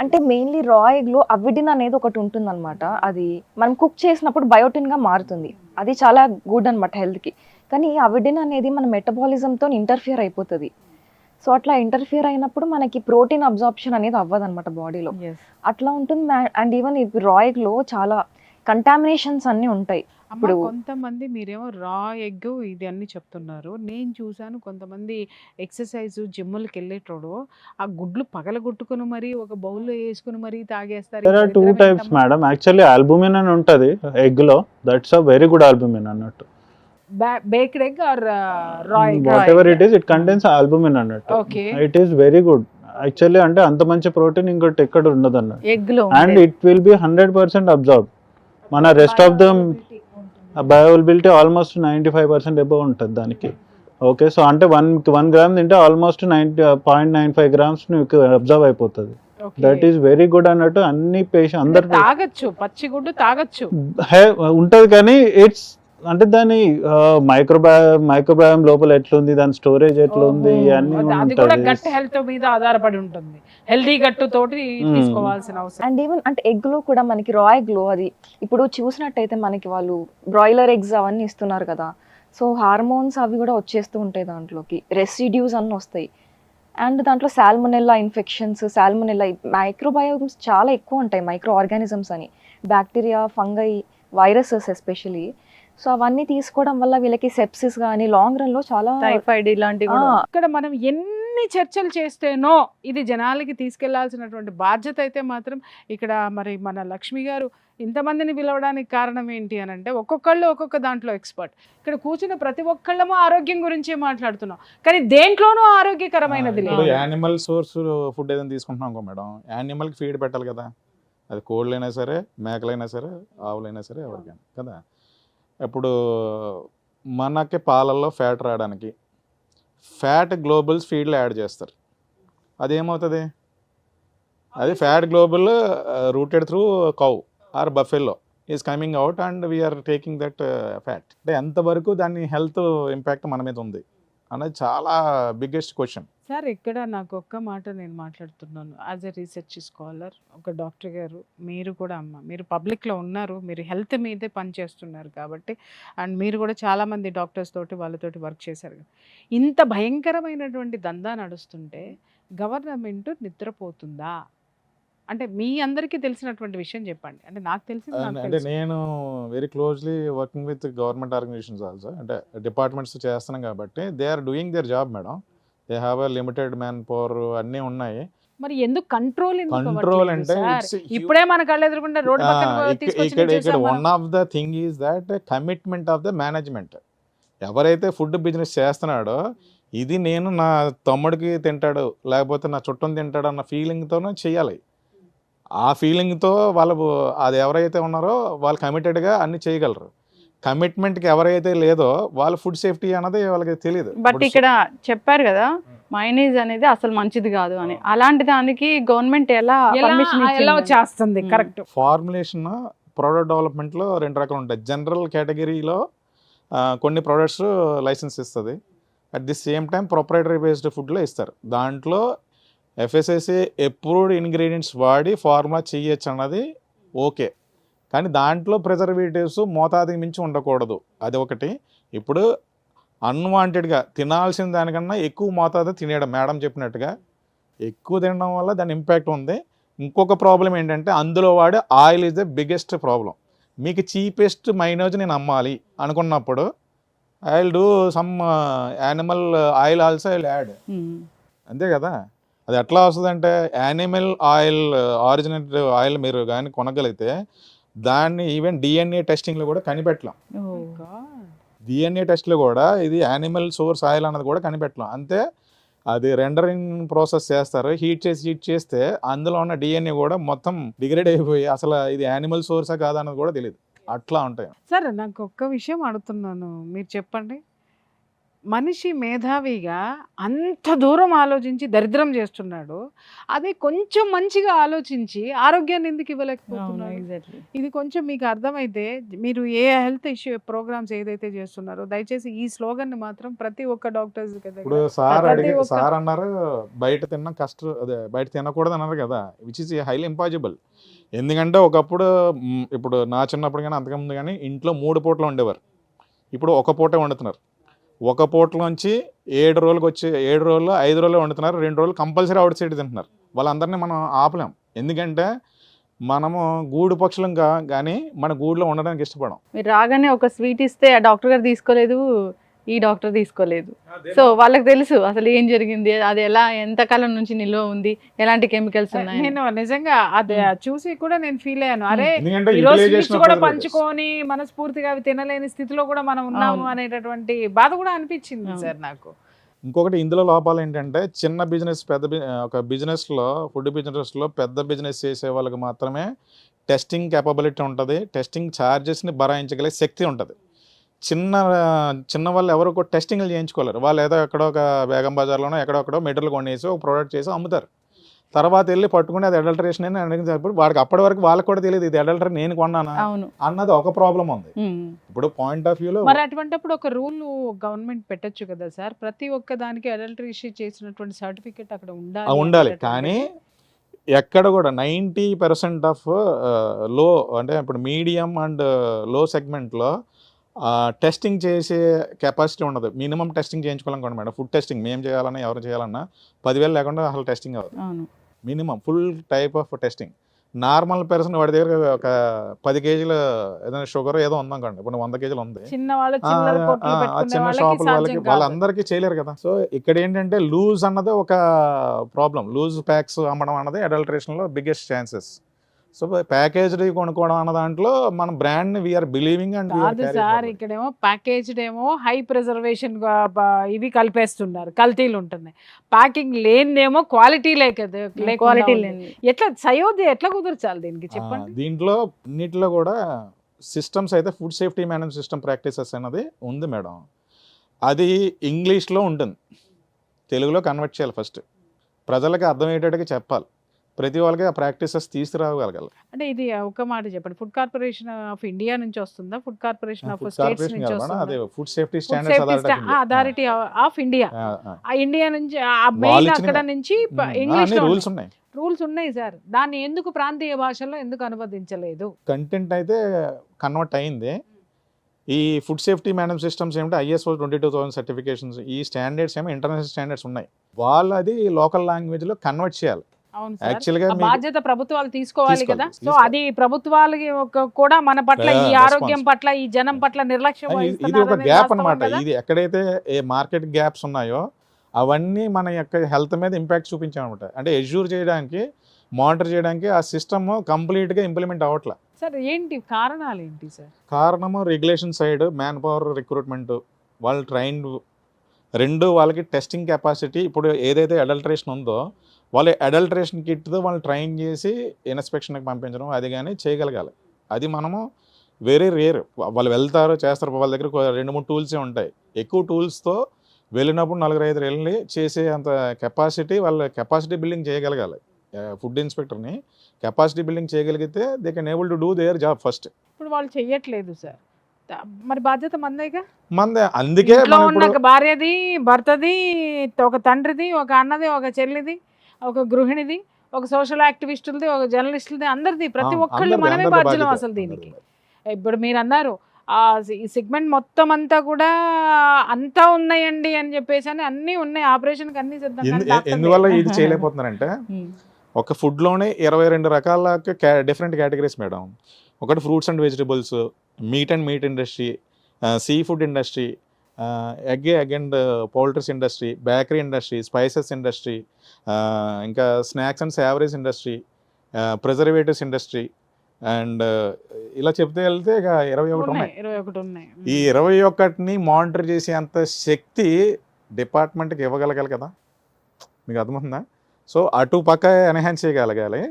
అంటే మెయిన్లీ రా ఎగ్ లో అవిడిన్ అనేది ఒకటి ఉంటుంది అనమాట. అది మనం కుక్ చేసినప్పుడు బయోటిన్ గా మారుతుంది. అది చాలా గుడ్ అనమాట హెల్త్ కి. కానీ అవిడిన్ అనేది మన మెటబాలిజం తో ఇంటర్ఫియర్ అయిపోతుంది. సో అట్లా ఇంటర్ఫియర్ అయినప్పుడు మనకి ప్రోటీన్ అబ్జార్ప్షన్ అనేది అవ్వదు అనమాట బాడీలో. అట్లా ఉంటుంది. అండ్ ఈవెన్ రా ఎగ్ లో చాలా కంటామినేషన్స్ అన్ని ఉంటాయి. ఇప్పుడు కొంతమంది మీరేమో రా ఎగ్ ఇది అన్ని చెప్తున్నారు, నేను చూసాను కొంతమంది ఎక్సర్సైజ్ జిమ్ములకి వెళ్ళేటోడు ఆ గుడ్లు పగలగొట్టుకుని మరి ఒక బౌల్లో వేసుకుని మరి తాగేస్తారు. There are 2 types madam. Actually albumin అని ఉంటది ఎగ్ లో. That's a very good albumin అన్నట్టు. baked egg or raw egg? Whatever it is, it contains albumin అన్నట్టు. Okay. It is very good. Actually అంటే అంత మంచి ప్రోటీన్ ఇంకోటి ఎక్కడ ఉండదు అన్నట్టు. ఎగ్ లో and it will be 100% absorb. మన rest of the bioavailability almost 95% above ఉంటుంది దానికి. ఓకే, సో అంటే 1 గ్రామ్ తింటే ఆల్మోస్ట్ 0.95 grams మీకు అబ్జర్వ్ అయిపోతుంది. దట్ ఈస్ వెరీ గుడ్ అన్నట్టు. అన్ని పేషెంట్ అందరు తాగొచ్చు, పచ్చి గుడ్డు తాగొచ్చు ఉంటది. కానీ ఇట్స్ అంటే దాని మైక్రోబయామ్ లోపల ఎట్లుంది, దాని స్టోరేజ్ ఎట్లా ఉంది అన్ని అది కూడా గట్ హెల్త్ మీద ఆధారపడి ఉంటుంది. హెల్తీ గట్టు తోటి తీసుకోవాల్సిన అవసరం. అండ్ ఈవెన్ అంటే ఎగ్ లో కూడా మనకి రా ఎగ్ లో అది ఇప్పుడు చూసినట్టయితే మనకి వాళ్ళు బ్రాయిలర్ ఎగ్స్ అవన్నీ ఇస్తున్నారు కదా. సో హార్మోన్స్ అవి కూడా వచ్చేస్తూ ఉంటాయి దాంట్లోకి, రెసిడ్యూస్ అన్నీ వస్తాయి. అండ్ దాంట్లో సాల్మొనెల్లా ఇన్ఫెక్షన్స్, సాల్మొనెల్లా మైక్రోబయోమ్స్ చాలా ఎక్కువ ఉంటాయి. మైక్రో ఆర్గానిజమ్స్ అని, bacteria, fungi, viruses especially. So అవన్నీ తీసుకోవడం వల్ల వీళ్ళకి సెప్సిస్ కానీ లాంగ్ రన్ లో చాలా టైఫాయిడ్ ఇలాంటివి. ఇక్కడ మనం ఎన్ని చర్చలు చేస్తేనో ఇది జనాలకి తీసుకెళ్లాల్సినటువంటి బాధ్యత అయితే మాత్రం ఇక్కడ మరి మన లక్ష్మి గారు ఇంతమందిని పిలవడానికి కారణం ఏంటి అని అంటే ఒక్కొక్కళ్ళు ఒక్కొక్క దాంట్లో ఎక్స్పర్ట్. ఇక్కడ కూర్చున్న ప్రతి ఒక్కళ్ళము ఆరోగ్యం గురించే మాట్లాడుతున్నాం, కానీ దేంట్లోనూ ఆరోగ్యకరమైనది లేదు. యానిమల్ సోర్స్ ఫుడ్ ఏదైనా తీసుకుంటున్నాం మేడం, యానిమల్కి ఫీడ్ పెట్టాలి కదా. అది కోళ్ళైనా సరే, మేకలైనా సరే, ఆవులైనా సరే, ఎవరికైనా కదా. ఇప్పుడు మనకి పాలల్లో ఫ్యాట్ రావడానికి ఫ్యాట్ గ్లోబుల్స్ ఫీడ్లో యాడ్ చేస్తారు. అదేమవుతుంది? అది fat globule routed through cow or buffalo is coming out and we are taking that fat. అంటే ఎంతవరకు దాని హెల్త్ ఇంపాక్ట్ మన మీద ఉంది అనేది చాలా బిగ్గెస్ట్ క్వశ్చన్. సార్ ఇక్కడ నాకు ఒక్క మాట నేను మాట్లాడుతున్నాను యాజ్ ఎ రీసెర్చ్ స్కాలర్, ఒక డాక్టర్ గారు, మీరు కూడా అమ్మ, మీరు పబ్లిక్లో ఉన్నారు, మీరు హెల్త్ మీదే పనిచేస్తున్నారు కాబట్టి, అండ్ మీరు కూడా చాలామంది డాక్టర్స్ తోటి వాళ్ళతోటి వర్క్ చేశారు. ఇంత భయంకరమైనటువంటి దందా నడుస్తుంటే గవర్నమెంట్ నిద్రపోతుందా? అంటే మీ అందరికీ తెలిసినటువంటి విషయం చెప్పండి. అంటే నాకు అంటే నేను very closely working with government organisations also, అంటే డిపార్ట్మెంట్స్ చేస్తున్నాం కాబట్టి they are doing their job madam. They have a limited manpower, అన్నీ ఉన్నాయి. మరి ఎందుకు కంట్రోల్ అంటే ఇప్పుడే మన కళ్ళు ఎదురుకుంటే రోడ్ ఇక్కడ one of the thing is that commitment of the management. ఎవరైతే ఫుడ్ బిజినెస్ చేస్తున్నాడో ఇది నేను నా తమ్ముడికి తింటాడు లేకపోతే నా చుట్టం తింటాడు అన్న ఫీలింగ్తోనే చేయాలి. ఆ ఫీలింగ్తో వాళ్ళు అది ఎవరైతే ఉన్నారో వాళ్ళు కమిటెడ్గా అన్ని చేయగలరు. కమిట్మెంట్కి ఎవరైతే లేదో వాళ్ళ ఫుడ్ సేఫ్టీ అన్నది వాళ్ళకి తెలియదు. బట్ ఇక్కడ చెప్పారు కదా మైనీస్ అనేది అసలు మంచిది కాదు అని, అలాంటి దానికి గవర్నమెంట్ ఎలా చేస్తుంది? కరెక్ట్. ఫార్ములేషన్ ప్రోడక్ట్ డెవలప్మెంట్లో 2 రకాలు ఉంటాయి. జనరల్ కేటగిరీలో కొన్ని ప్రోడక్ట్స్ లైసెన్స్ ఇస్తుంది, at the same time proprietary based ఫుడ్లో ఇస్తారు. దాంట్లో FSSAI అప్రూవ్డ్ ఇంగ్రీడియంట్స్ వాడి ఫార్ములా చేయొచ్చు అన్నది ఓకే, కానీ దాంట్లో ప్రిజర్వేటివ్స్ మోతాదుకి మించి ఉండకూడదు. అది ఒకటి. ఇప్పుడు అన్వాంటెడ్గా తినాల్సిన దానికన్నా ఎక్కువ మోతాదు తినేయడం, మేడం చెప్పినట్టుగా ఎక్కువ తినడం వల్ల దాని ఇంపాక్ట్ ఉంది. ఇంకొక ప్రాబ్లం ఏంటంటే అందులో వాడే oil is the biggest problem. మీకు చీపెస్ట్ మైనోజ్ నేను అమ్మాలి అనుకున్నప్పుడు I will do some animal oil also I will add, అంతే కదా. అది ఎట్లా వస్తుందంటే యానిమల్ ఆయిల్ ఆరిజినేట్ ఆయిల్ మీరు కానీ కొనగలిగితే దాన్ని ఈవెన్ డిఎన్ఏ టెస్టింగ్లో కూడా కనిపెట్టలేం. డిఎన్ఏ టెస్ట్లో కూడా ఇది యానిమల్ సోర్స్ ఆయిల్ అన్నది కూడా కనిపెట్టలేం. అంతే అది రెండరింగ్ ప్రాసెస్ చేస్తారు, హీట్ చేస్తే అందులో ఉన్న డిఎన్ఏ కూడా మొత్తం డిగ్రేడ్ అయిపోయి అసలు ఇది యానిమల్ సోర్సా కాదా అన్నది కూడా తెలియదు. అట్లా ఉంటాయి. సరే నాకు ఒక్క విషయం అడుగుతున్నాను, మీరు చెప్పండి. మనిషి మేధావిగా అంత దూరం ఆలోచించి దరిద్రం చేస్తున్నాడు, అదే కొంచెం మంచిగా ఆలోచించి ఆరోగ్యాన్ని ఎందుకు ఇవ్వలేకపోతున్నాడు? ఇది కొంచెం మీకు అర్థమైతే మీరు ఏ హెల్త్ ఇష్యూ ప్రోగ్రామ్స్ ఏదైతే చేస్తున్నారో దయచేసి ఈ స్లోగన్ మాత్రం ప్రతి ఒక్క డాక్టర్స్ ఇప్పుడు సార్ అన్నారు బయట తిన్న అదే బయట తినకూడదు అన్నారు కదా, విచ్ ఇస్ హైలీ ఇంపాసిబుల్. ఎందుకంటే ఒకప్పుడు ఇప్పుడు నా చిన్నప్పుడు కానీ అంతకుముందు కానీ ఇంట్లో 3 పూటలు ఉండేవారు, ఇప్పుడు ఒక పూటే వండుతున్నారు. ఒక పూటలోంచి 7 రోజులకు వచ్చి 7 రోజులు 5 రోజులు వండుతున్నారు, 2 రోజులు కంపల్సరీ అవుట్ సైడ్ తింటున్నారు. వాళ్ళందరినీ మనం ఆపలేం, ఎందుకంటే మనము గూడు పక్షులం కానీ మన గూడులో ఉండడానికి ఇష్టపడం. మీరు రాగానే ఒక స్వీట్ ఇస్తే ఆ డాక్టర్ గారు తీసుకోలేదు, ఈ డాక్టర్ తీసుకోలేదు. సో వాళ్ళకి తెలుసు అసలు ఏం జరిగింది, అది ఎలా ఎంతకాలం నుంచి నిల్వ ఉంది, ఎలాంటి కెమికల్స్ ఉన్నాయి. నేను నిజంగా అది చూసి కూడా నేను ఫీల్ అయ్యాను, అరే ఎందుకంటే ఈ రోజు utilization స్వీట్స్ of కూడా other పంచుకొని మనస్ఫూర్తిగా అవి తినలేని స్థితిలో కూడా మనం ఉన్నాము అవును. అనేటటువంటి బాధ కూడా అనిపించింది అవును. సార్ నాకు. ఇంకొకటి ఇందులో లోపాలు ఏంటంటే చిన్న బిజినెస్ ఒక బిజినెస్లో ఫుడ్ బిజినెస్లో పెద్ద బిజినెస్ చేసే వాళ్ళకి మాత్రమే టెస్టింగ్ కేపబిలిటీ ఉంటుంది, టెస్టింగ్ ఛార్జెస్ని భరాయించగలిగే శక్తి ఉంటుంది. చిన్న వాళ్ళు ఎవరు కూడా టెస్టింగ్లు చేయించుకోలేరు. వాళ్ళు ఏదో ఎక్కడో ఒక బేగం బజార్లోనో ఎక్కడొక్కడో మెటీరియల్ కొనేసి ఒక ప్రోడక్ట్ చేసి అమ్ముతారు. తర్వాత వెళ్ళి పట్టుకుని అది అడల్టరేషన్ అని అడిగినప్పుడు వాడికి అప్పటి వరకు వాళ్ళకి కూడా తెలియదు ఇది అడల్టరీ నేను కొన్నానా అన్నది ఒక ప్రాబ్లం ఉంది. ఇప్పుడు పాయింట్ ఆఫ్ వ్యూలో మరి అటువంటిప్పుడు ఒక రూల్ గవర్నమెంట్ పెట్టొచ్చు కదా సార్, ప్రతి ఒక్క దానికి అడల్టరీ చేసినటువంటి సర్టిఫికేట్ అక్కడ ఉండాలి. కానీ ఎక్కడ కూడా 90% ఆఫ్ లో అంటే ఇప్పుడు మీడియం అండ్ లో సెగ్మెంట్లో టెస్టింగ్ చేసే కెపాసిటీ ఉండదు. మినిమం టెస్టింగ్ చేయించుకోవాలనుకోండి మేడం, ఫుడ్ టెస్టింగ్ మేము చేయాలన్నా ఎవరు చేయాలన్నా 10,000 లేకుండా అసలు టెస్టింగ్ అవ్వదు. Minimum full type of testing. Normal person వాడి దగ్గర ఒక 10 కేజీల ఏదైనా షుగర్ ఏదో ఉందనుకోండి, ఇప్పుడు 100 కేజీలు ఉంది, చిన్న షాపుల వాళ్ళకి వాళ్ళందరికీ చేయలేరు కదా. సో ఇక్కడ ఏంటంటే లూజ్ అన్నది ఒక ప్రాబ్లం. లూజ్ ప్యాక్స్ అమ్మడం అన్నది అడల్టరేషన్లో బిగ్గెస్ట్ ఛాన్సెస్. సో ప్యాకేజ్డ్ కొనుక్కోవడం అన్న దాంట్లో మన brand we are believing and sir ఇక్కడేమో ప్యాకేజ్డ్ ఏమో హై ప్రిజర్వేషన్ ఇవి కలిపేస్తున్నారు, కల్తీలు ఉంటున్నాయి. ప్యాకింగ్ లేనిదేమో క్వాలిటీ క్వాలిటీ లేని ఎట్లా సయోధ్య ఎట్లా కుదర్చాలి దీనికి చెప్పండి. దీంట్లో అన్నిటిలో కూడా సిస్టమ్స్ అయితే food safety management system practices అనేది ఉంది మేడం. అది ఇంగ్లీష్లో ఉంటుంది, తెలుగులో కన్వర్ట్ చేయాలి. ఫస్ట్ ప్రజలకు అర్థమయ్యేటట్టుగా చెప్పాలి, ప్రతి వాళ్ళకి ఆ ప్రాక్టీసెస్ తీసుకురాగలగాలి. అంటే ఇది ఒక మాట చెప్పండి, ఫుడ్ కార్పొరేషన్ ఆఫ్ ఇండియా నుంచి వస్తుందా, ఫుడ్ కార్పొరేషన్ ఆఫ్ స్టేట్స్ నుంచి వస్తుందా? అదే food safety standards authority of India, ఆ ఇండియా నుంచి మెయిన్ అక్కడ నుంచి ఇంగ్లీష్ రూల్స్ ఉన్నాయి. రూల్స్ ఉన్నాయి సార్, దాన్ని ఎందుకు ప్రాంతీయ భాషల్లో ఎందుకు అనువదించలేదు? కంటెంట్ అయితే కన్వర్ట్ అయింది. ఈ ఫుడ్ సేఫ్టీ మేనేజ్మెంట్ సిస్టమ్స్ ఏమిటి ISO 22000 సర్టిఫికేషన్స్, ఈ స్టాండర్డ్స్ ఏమో ఇంటర్నేషనల్ స్టాండర్డ్స్ ఉన్నాయి. వాళ్ళు అది లోకల్ లాంగ్వేజ్లో కన్వర్ట్ చేయాలి. యాక్చువల్గా బాధ్యత ప్రభుత్వాలు తీసుకోవాలి కదా. సో అది ప్రభుత్వాలకి కూడా మన పట్ల ఈ ఆరోగ్యం పట్ల ఈ జనం పట్ల నిర్లక్ష్యం. ఇది ఒక గ్యాప్ అన్నమాట. ఇది ఎక్కడైతే ఏ మార్కెట్ గ్యాప్స్ ఉన్నాయో అవన్నీ మన యొక్క హెల్త్ మీద ఇంపాక్ట్ చూపించామన్నమాట. అంటే ఎష్యూర్ చేయడానికి, మానిటర్ చేయడానికి ఆ సిస్టమ్ కంప్లీట్గా ఇంప్లిమెంట్ అవ్వట్లే. సార్ ఏంటి కారణాలు ఏంటి సార్? కారణము regulation side, man power recruitment, వాళ్ళు ట్రైన్డ్, రెండు వాళ్ళకి టెస్టింగ్ కెపాసిటీ. ఇప్పుడు ఏదైతే అడల్టరేషన్ ఉందో వాళ్ళు అడల్టరేషన్ కిట్తో వాళ్ళు ట్రైన్ చేసి ఇన్స్పెక్షన్కి పంపించడం అది కానీ చేయగలగాలి. అది మనము వెరీ రేర్. వాళ్ళు వెళ్తారు చేస్తారు, వాళ్ళ దగ్గర 2-3 టూల్సే ఉంటాయి. ఎక్కువ టూల్స్తో వెళ్ళినప్పుడు 4-5 వెళ్ళి చేసే అంత కెపాసిటీ, వాళ్ళ కెపాసిటీ బిల్డింగ్ చేయగలగాలి. ఫుడ్ ఇన్స్పెక్టర్ని కెపాసిటీ బిల్డింగ్ చేయగలిగితే they can able to do their job first. ఇప్పుడు వాళ్ళు చెయ్యట్లేదు సార్, మరి బాధ్యత మందేగా. మందే. అందుకే ఉన్న భార్యది, భర్తది, ఒక తండ్రిది, ఒక అన్నది, ఒక చెల్లిది, ఒక గృహిణిది, ఒక సోషల్ యాక్టివిస్టులది, ఒక జర్నలిస్టులది, అందరిది, ప్రతి ఒక్కళ్ళు మనమే బాధ్యులం అసలు దీనికి. ఇప్పుడు మీరు అన్నారు ఈ సెగ్మెంట్ మొత్తం అంతా కూడా అంతా ఉన్నాయండి అని చెప్పేసి అని అన్నీ ఉన్నాయి, ఆపరేషన్కి అన్ని సిద్ధంగా. ఎందువల్ల ఇది చేయలేకపోతున్నారంటే ఒక ఫుడ్లోనే 22 రకాల డిఫరెంట్ కేటగిరీస్ మేడం. ఒకటి fruits and vegetables, meat industry, sea food industry, egg and poultries industry, bakery industry, spices industry, ఇంకా snacks and savouries industry, preservatives industry, and ఇలా చెప్తే వెళ్తే ఇక 21 ఉన్నాయి. 21 ఉన్నాయి. ఈ 21ని మానిటర్ చేసే అంత శక్తి డిపార్ట్మెంట్కి ఇవ్వగలగాలి కదా, మీకు అర్థమవుతుందా? సో అటు పక్క ఎన్హాన్స్ చేయగలగాలి.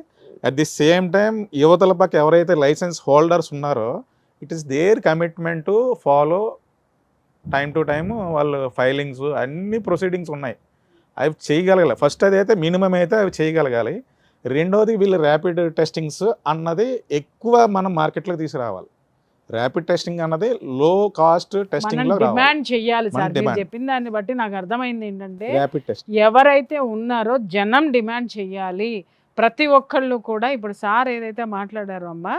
అట్ ది సేమ్ టైం యువతల పక్క ఎవరైతే లైసెన్స్ హోల్డర్స్ ఉన్నారో it is their commitment to follow time to time వాళ్ళు ఫైలింగ్స్ అన్ని ప్రొసీడింగ్స్ ఉన్నాయి, అవి చేయగలగాలి. ఫస్ట్ అది అయితే మినిమం అయితే అవి చేయగలగాలి. రెండోది వీళ్ళు ర్యాపిడ్ టెస్టింగ్స్ అన్నది ఎక్కువ మనం మార్కెట్లోకి తీసుకురావాలి. ర్యాపిడ్ టెస్టింగ్ అన్నది లో కాస్ట్ టెస్టింగ్ లో డిమాండ్ చెయ్యాలి మన సార్. మీరు demand. చెప్పిన దాన్ని బట్టి నాకు అర్థమైంది ఏంటంటే ర్యాపిడ్ టెస్ట్ ఎవరైతే ఉన్నారో జనం డిమాండ్ చెయ్యాలి. ప్రతి ఒక్కళ్ళు కూడా ఇప్పుడు సార్ ఏదైతే మాట్లాడారో అమ్మా,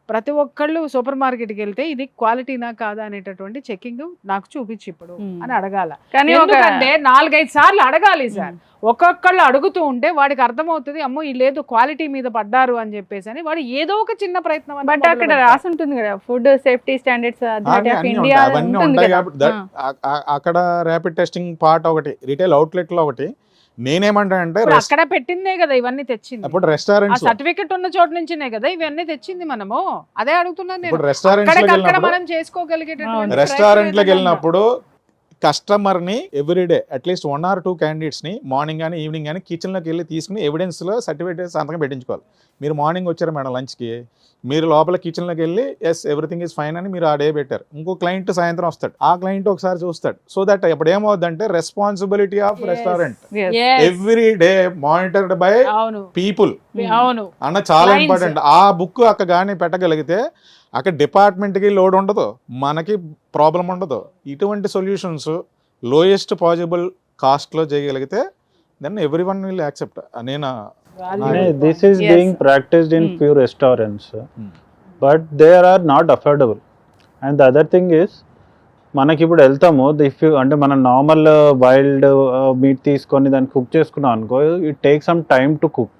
ప్రతి ఒక్కళ్ళు సూపర్ మార్కెట్కి వెళ్తే ఇది క్వాలిటీనా కాదా అనేటటువంటి చెకింగ్ నాకు చూపించి ఇప్పుడు అని అడగాల. కానీ ఎందుకంటే 4-5 సార్లు అడగాలి సార్. ఒక్కొక్కళ్ళు అడుగుతూ ఉంటే వాడికి అర్థమవుతుంది, అమ్మో లేదు క్వాలిటీ మీద పడ్డారు అని చెప్పేసి అని వాడు ఏదో ఒక చిన్న ప్రయత్నం అన్నా బట్ అక్కడ మొదలు రాసి ఉంటుంది కదా, food safety standards authority of అన్నీ ఇండియా ఉంటాయి, అవన్నీ ఉంటుంది ఉంటాయి కదా. కాబట్టి అక్కడ ర్యాపిడ్ టెస్టింగ్ పార్ట్ ఒకటి, రిటైల్ అవుట్లెట్లో ఒకటి. నేనేమంటానంటే ఇప్పుడు అక్కడ పెట్టిందే కదా ఇవన్నీ తెచ్చింది. ఇప్పుడు ఆ రెస్టారెంట్స్ సర్టిఫికెట్ ఉన్న చోట నుంచినే కదా ఇవన్నీ తెచ్చింది. మనము అదే అడుగుతున్నాను నేను. ఇప్పుడు రెస్టారెంట్స్లోకి అక్కడికక్కడ వెళ్ళినప్పుడు మనం చేసుకోగలిగేటటువంటి రెస్టారెంట్లోకి వెళ్ళినప్పుడు కస్టమర్ని ఎవ్రీడే అట్లీస్ట్ 1 or 2 క్యాండిడేట్స్ని మార్నింగ్ కానీ ఈవినింగ్ కానీ కిచెన్లోకి వెళ్ళి తీసుకుని ఎవిడెన్స్లో సర్టిఫికేట్ సంతకం పెట్టించుకోవాలి. మీరు మార్నింగ్ వచ్చారు మేడం లంచ్కి, మీరు లోపల కిచెన్లోకి వెళ్ళి ఎస్ ఎవ్రీథింగ్ ఈజ్ ఫైన్ అని మీరు ఆ డే పెట్టారు. ఇంకో క్లయింట్ సాయంత్రం వస్తాడు, ఆ క్లయింట్ ఒకసారి చూస్తాడు. సో దట్ ఇప్పుడు ఏమవుతుందంటే responsibility of restaurant Yes. Every day monitored by అవును పీపుల్ అవును అన్న చాలా Clients. ఇంపార్టెంట్. ఆ బుక్ అక్కడ కానీ పెట్టగలిగితే అక్కడ డిపార్ట్మెంట్కి లోడ్ ఉండదు, మనకి ప్రాబ్లం ఉండదు. ఇటువంటి సొల్యూషన్స్ లోయెస్ట్ పాసిబుల్ కాస్ట్లో చేయగలిగితే then every one will accept. నేను This is Yes. being practiced in few restaurants, but they are not affordable. And the other thing is, మనకి ఇప్పుడు వెళ్తాము అంటే మన నార్మల్ వైల్డ్ మీట్ తీసుకొని దాన్ని కుక్ చేసుకున్నాం అనుకో, it take some time to cook.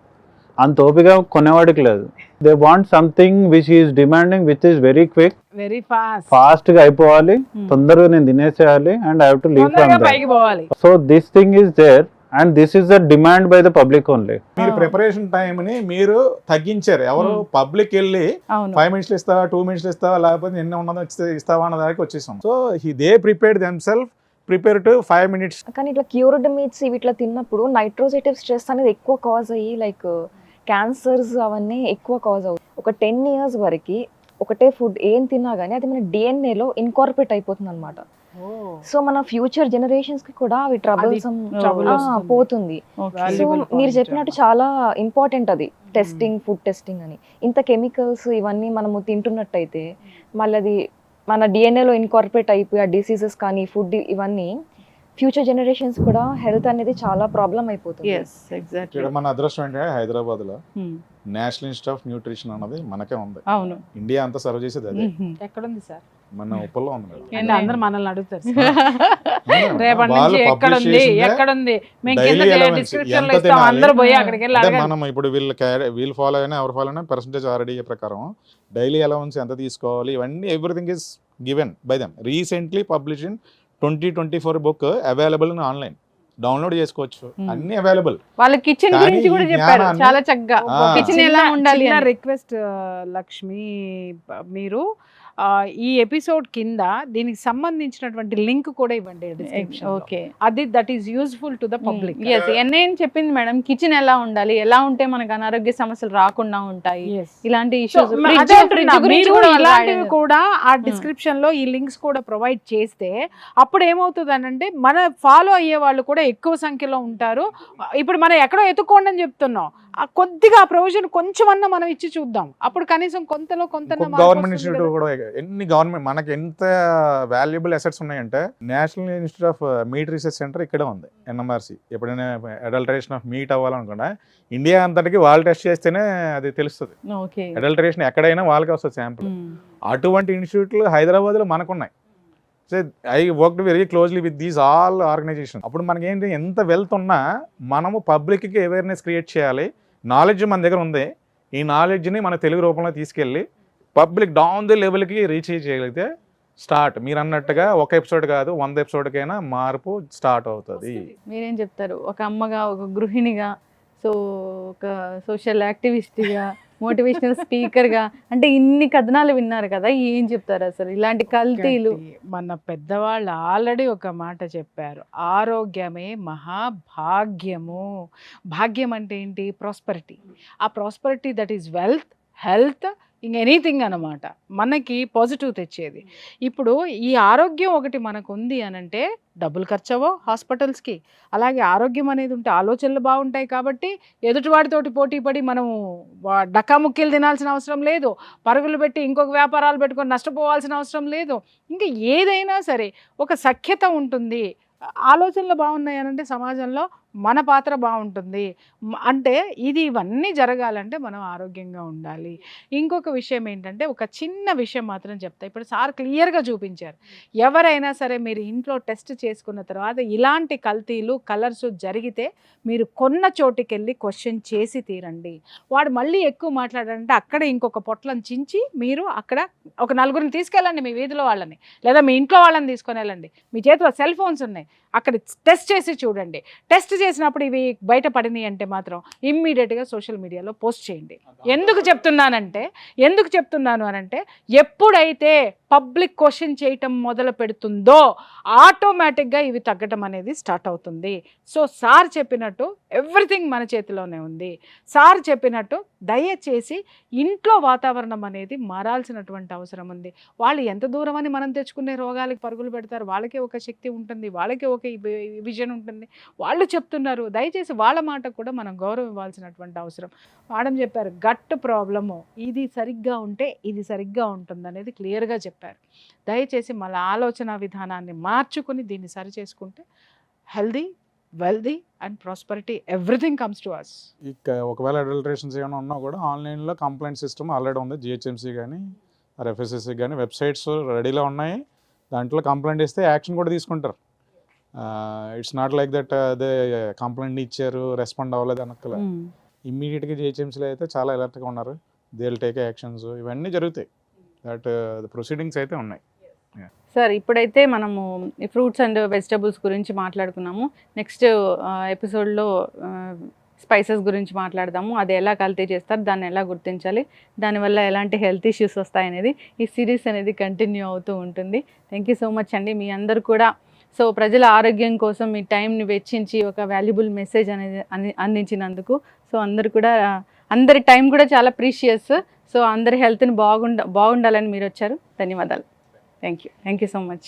అంత ఓపిక కొనేవాడికి లేదు. They want something which is demanding which is very quick, very fast ఫాస్ట్గా అయిపోవాలి, తొందరగా నేను తినేసేయాలి and I have to leave from that. పైకి పోవాలి. So this thing is there and this is the demand by the public only. మీరు preparation టైంని మీరు తగ్గించారు. ఎవరు పబ్లిక్ వెళ్ళి అవును 5 minutes ఇస్తావా 2 minutes ఇస్తావా లేకపోతే ఎన్ని ఉన్నదో ఇస్తావా అన్న దానికి వచ్చేసాం. So they prepared them self prepare to 5 minutes. కానీ ఇట్లా క్యూర్డ్ మీట్స్ ఇట్లా తిన్నప్పుడు నైట్రోజెటివ్ స్ట్రెస్ అనేది ఎక్కువ కాజ్ అయ్యి లైక్ క్యాన్సర్స్ అవన్నీ ఎక్కువ కాజ్ అవుతాయి. ఒక 10 years వరకు ఒకటే ఫుడ్ ఏం తిన్నా కానీ అది మన డిఎన్ఏలో ఇన్కార్పొరేట్ అయిపోతుంది అనమాట. సో మన ఫ్యూచర్ జనరేషన్స్ కి కూడా అవి trouble వస్తుంది. పోతుంది. సో Valuable మీరు point చెప్పినట్టు చాలా ఇంపార్టెంట్ అది టెస్టింగ్, ఫుడ్ టెస్టింగ్ అని. ఇంత కెమికల్స్ ఇవన్నీ మనము తింటున్నట్టయితే మళ్ళీ అది మన డిఎన్ఏలో ఇన్కార్పొరేట్ అయిపోయి ఆ డిసీజెస్ కానీ ఫుడ్ ఇవన్నీ ఫ్యూచర్ జనరేషన్స్ కూడా హెల్త్ అనేది చాలా ప్రాబ్లం అయిపోతుంది. Yes exactly. ఇక్కడ మన అదృష్టం ఏంటంటే హైదరాబాద్లో నేషనల్ ఇన్స్టిట్యూట్ ఆఫ్ న్యూట్రిషన్ అన్నది మనకే ఉంది. అవును. ఇండియా అంతా సర్వ్ చేసేది అదే. ఎక్కడుంది సార్? మన ఉప్పల్లో ఉంది మేడం. ఏంటి అందరూ మనల్ని అడుగుతారు రేపటి వాళ్ళు నుంచి publish ఎక్కడుంది చేసిందే ఎక్కడుంది మేము daily కింద allowance డిస్క్రిప్షన్ లో ఎంత ఇస్తాం, తినాలి? అందరూ పోయి అక్కడికి వెళ్ళి అంటే అడగండి. మనం ఇప్పుడు వీళ్ళు ఫాలో అయినా ఎవరు ఫాలో అయినా పర్సంటేజ్ ఆర్డీ ప్రకారం డైలీ అలవెన్స్ ఎంత తీసుకోవాలి ఇవన్నీ everything is given by them. Recently publish in 2024 book available in online, download చేసుకోవచ్చు, అన్ని అవైలబుల్. వాళ్ళ కిచెన్ కానీ గురించి కూడా ఈ చెప్పారు జ్ఞానాన్ని- చాలా చక్కగా. కిచెన్ ఎలా ఉండాలి అని. రిక్వెస్ట్ లక్ష్మి, మీరు ఈ ఎపిసోడ్ కింద దీనికి సంబంధించినటువంటి లింక్ కూడా ఇవ్వండి description లో. ఓకే. అది that is useful to the public. Yes NIN చెప్పింది మేడం, కిచెన్ ఎలా ఉండాలి, ఎలా ఉంటే మనకు అనారోగ్య సమస్యలు రాకుండా ఉంటాయి, ఇలాంటి ఇష్యూస్ ఇలాంటివి కూడా ఆ డిస్క్రిప్షన్ లో ఈ లింక్స్ కూడా ప్రొవైడ్ చేస్తే అప్పుడు ఏమవుతుంది అంటే మన ఫాలో అయ్యే వాళ్ళు కూడా ఎక్కువ సంఖ్యలో ఉంటారు. ఇప్పుడు మనం ఎక్కడో ఎత్తుకోండి అని చెప్తున్నాం, కొద్దిగా ఆ ప్రొవిజన్ కొంచెమన్నా మనం ఇచ్చి చూద్దాం, అప్పుడు కనీసం కొంతలో కొంత గవర్నమెంట్ ఇన్స్టిట్యూట్ కూడా ఎన్ని గవర్నమెంట్ మనకి ఎంత వాల్యుబుల్ అసెట్స్ ఉన్నాయంటే national institute of meat research centre ఇక్కడే ఉంది, NMRC. ఎప్పుడైనా అడల్టరేషన్ ఆఫ్ మీట్ అవ్వాలనుకున్నా ఇండియా అంతటికి వాళ్ళు టెస్ట్ చేస్తేనే అది తెలుస్తుంది. అడల్టరేషన్ ఎక్కడైనా వాళ్ళకి వస్తుంది శాంపుల్. అటువంటి ఇన్స్టిట్యూట్లు హైదరాబాద్లో మనకున్నాయి. So I worked very closely with these all organization. అప్పుడు మనకి ఏంటి, ఎంత వెల్త్ ఉన్నా మనము పబ్లిక్కి అవేర్నెస్ క్రియేట్ చేయాలి. నాలెడ్జ్ మన దగ్గర ఉంది, ఈ నాలెడ్జ్ని మన తెలుగు రూపంలో తీసుకెళ్ళి పబ్లిక్ డౌన్ ది లెవెల్కి రీచ్ చేయగలిగితే స్టార్ట్ మీరు అన్నట్టుగా ఒక ఎపిసోడ్ కాదు 100 ఎపిసోడ్కైనా మార్పు స్టార్ట్ అవుతుంది. మీరేం చెప్తారు ఒక అమ్మగా, ఒక గృహిణిగా, సో ఒక సోషల్ యాక్టివిస్ట్గా, మోటివేషనల్ స్పీకర్గా, అంటే ఇన్ని కథనాలు విన్నారు కదా, ఏం చెప్తారు అసలు ఇలాంటి కల్తీలు? మన పెద్దవాళ్ళు ఆల్రెడీ ఒక మాట చెప్పారు, ఆరోగ్యమే మహాభాగ్యము. భాగ్యం అంటే ఏంటి? ప్రాస్పరిటీ. ఆ prosperity that is wealth, health, ఇంక ఎనీథింగ్ అనమాట, మనకి పాజిటివ్ తెచ్చేది. ఇప్పుడు ఈ ఆరోగ్యం ఒకటి మనకు ఉంది అని అంటే డబ్బులు ఖర్చవో హాస్పిటల్స్కి, అలాగే ఆరోగ్యం అనేది ఉంటే ఆలోచనలు బాగుంటాయి. కాబట్టి ఎదుటివాడితోటి పోటీ పడి మనం డక్కాముక్కీలు తినాల్సిన అవసరం లేదు, పరుగులు పెట్టి ఇంకొక వ్యాపారాలు పెట్టుకొని నష్టపోవాల్సిన అవసరం లేదు. ఇంకా ఏదైనా సరే ఒక సఖ్యత ఉంటుంది. ఆలోచనలు బాగున్నాయి అనంటే సమాజంలో మన పాత్ర బాగుంటుంది. అంటే ఇవన్నీ జరగాలంటే మనం ఆరోగ్యంగా ఉండాలి. ఇంకొక విషయం ఏంటంటే, ఒక చిన్న విషయం మాత్రం చెప్తా. ఇప్పుడు సార్ క్లియర్గా చూపించారు, ఎవరైనా సరే మీరు ఇంట్లో టెస్ట్ చేసుకున్న తర్వాత ఇలాంటి కల్తీలు, కలర్స్ జరిగితే మీరు కొన్న చోటుకి వెళ్ళి క్వశ్చన్ చేసి తీరండి. వాడు మళ్ళీ ఎక్కువ మాట్లాడాలంటే అక్కడ ఇంకొక పొట్లను చించి మీరు అక్కడ ఒక నలుగురిని తీసుకెళ్ళండి, మీ వీధిలో వాళ్ళని, లేదా మీ ఇంట్లో వాళ్ళని తీసుకొని వెళ్ళండి. మీ చేతిలో సెల్ ఫోన్స్ ఉన్నాయి, అక్కడ టెస్ట్ చేసి చూడండి. టెస్ట్ చేసినప్పుడు ఇవి బయటపడినాయి అంటే మాత్రం ఇమ్మీడియట్గా సోషల్ మీడియాలో పోస్ట్ చేయండి. ఎందుకు చెప్తున్నాను అనంటే ఎప్పుడైతే పబ్లిక్ క్వశ్చన్ చేయటం మొదలు పెడుతుందో ఆటోమేటిక్గా ఇవి తగ్గటం అనేది స్టార్ట్ అవుతుంది. సో సార్ చెప్పినట్టు ఎవ్రీథింగ్ మన చేతిలోనే ఉంది. సార్ చెప్పినట్టు దయచేసి ఇంట్లో వాతావరణం అనేది మారాల్సినటువంటి అవసరం ఉంది. వాళ్ళు ఎంత దూరం అని మనం తెచ్చుకునే రోగాలకి పరుగులు పెడతారు, వాళ్ళకే ఒక శక్తి ఉంటుంది, వాళ్ళకే ఒక విజన్ ఉంటుంది, వాళ్ళు చెప్తున్నారు. దయచేసి వాళ్ళ మాట కూడా మనం గౌరవం ఇవ్వాల్సినటువంటి అవసరం. మేడం చెప్పారు గట్ ప్రాబ్లము, ఇది సరిగ్గా ఉంటే ఇది సరిగ్గా ఉంటుంది అనేది క్లియర్గా చెప్పారు. దయచేసి మన ఆలోచన విధానాన్ని మార్చుకుని దీన్ని సరి చేసుకుంటే healthy, wealthy and prosperity everything comes to us. ఇక ఒకవేళ అడల్టరేషన్స్ ఏమైనా ఉన్నా కూడా ఆన్లైన్లో కంప్లైంట్ సిస్టమ్ ఆల్రెడీ ఉంది. జిహెచ్ఎంసీ కానీ ఆర్ఎఫ్ఎస్ఎస్సి కానీ వెబ్సైట్స్ రెడీలో ఉన్నాయి. దాంట్లో కంప్లైంట్ ఇస్తే యాక్షన్ కూడా తీసుకుంటారు. ఇట్స్ నాట్ లైక్ దట్ అదే కంప్లైంట్ ఇచ్చారు రెస్పాండ్ అవ్వలేదు అనక్కల. ఇమ్మీడియట్గా జిహెచ్ఎంసీలో అయితే చాలా అలర్ట్గా ఉన్నారు. దే విల్ టేక్ యాక్షన్స్, ఇవన్నీ జరుగుతాయి. దట్ ప్రొసీడింగ్స్ అయితే ఉన్నాయి. సార్ ఇప్పుడైతే మనము ఫ్రూట్స్ అండ్ వెజిటబుల్స్ గురించి మాట్లాడుకున్నాము. నెక్స్ట్ ఎపిసోడ్లో స్పైసెస్ గురించి మాట్లాడదాము. అది ఎలా కల్తీ చేస్తారు, దాన్ని ఎలా గుర్తించాలి, దానివల్ల ఎలాంటి హెల్త్ ఇష్యూస్ వస్తాయనేది ఈ సిరీస్ అనేది కంటిన్యూ అవుతూ ఉంటుంది. థ్యాంక్ యూ సో మచ్ అండి. మీ అందరు కూడా సో ప్రజల ఆరోగ్యం కోసం మీ టైంని వెచ్చించి ఒక వాల్యుబుల్ మెసేజ్ అనేది అందించినందుకు సో అందరి టైం కూడా చాలా ప్రీషియస్. సో అందరి హెల్త్ని బాగుండాలని మీరు వచ్చారు. ధన్యవాదాలు. Thank you so much.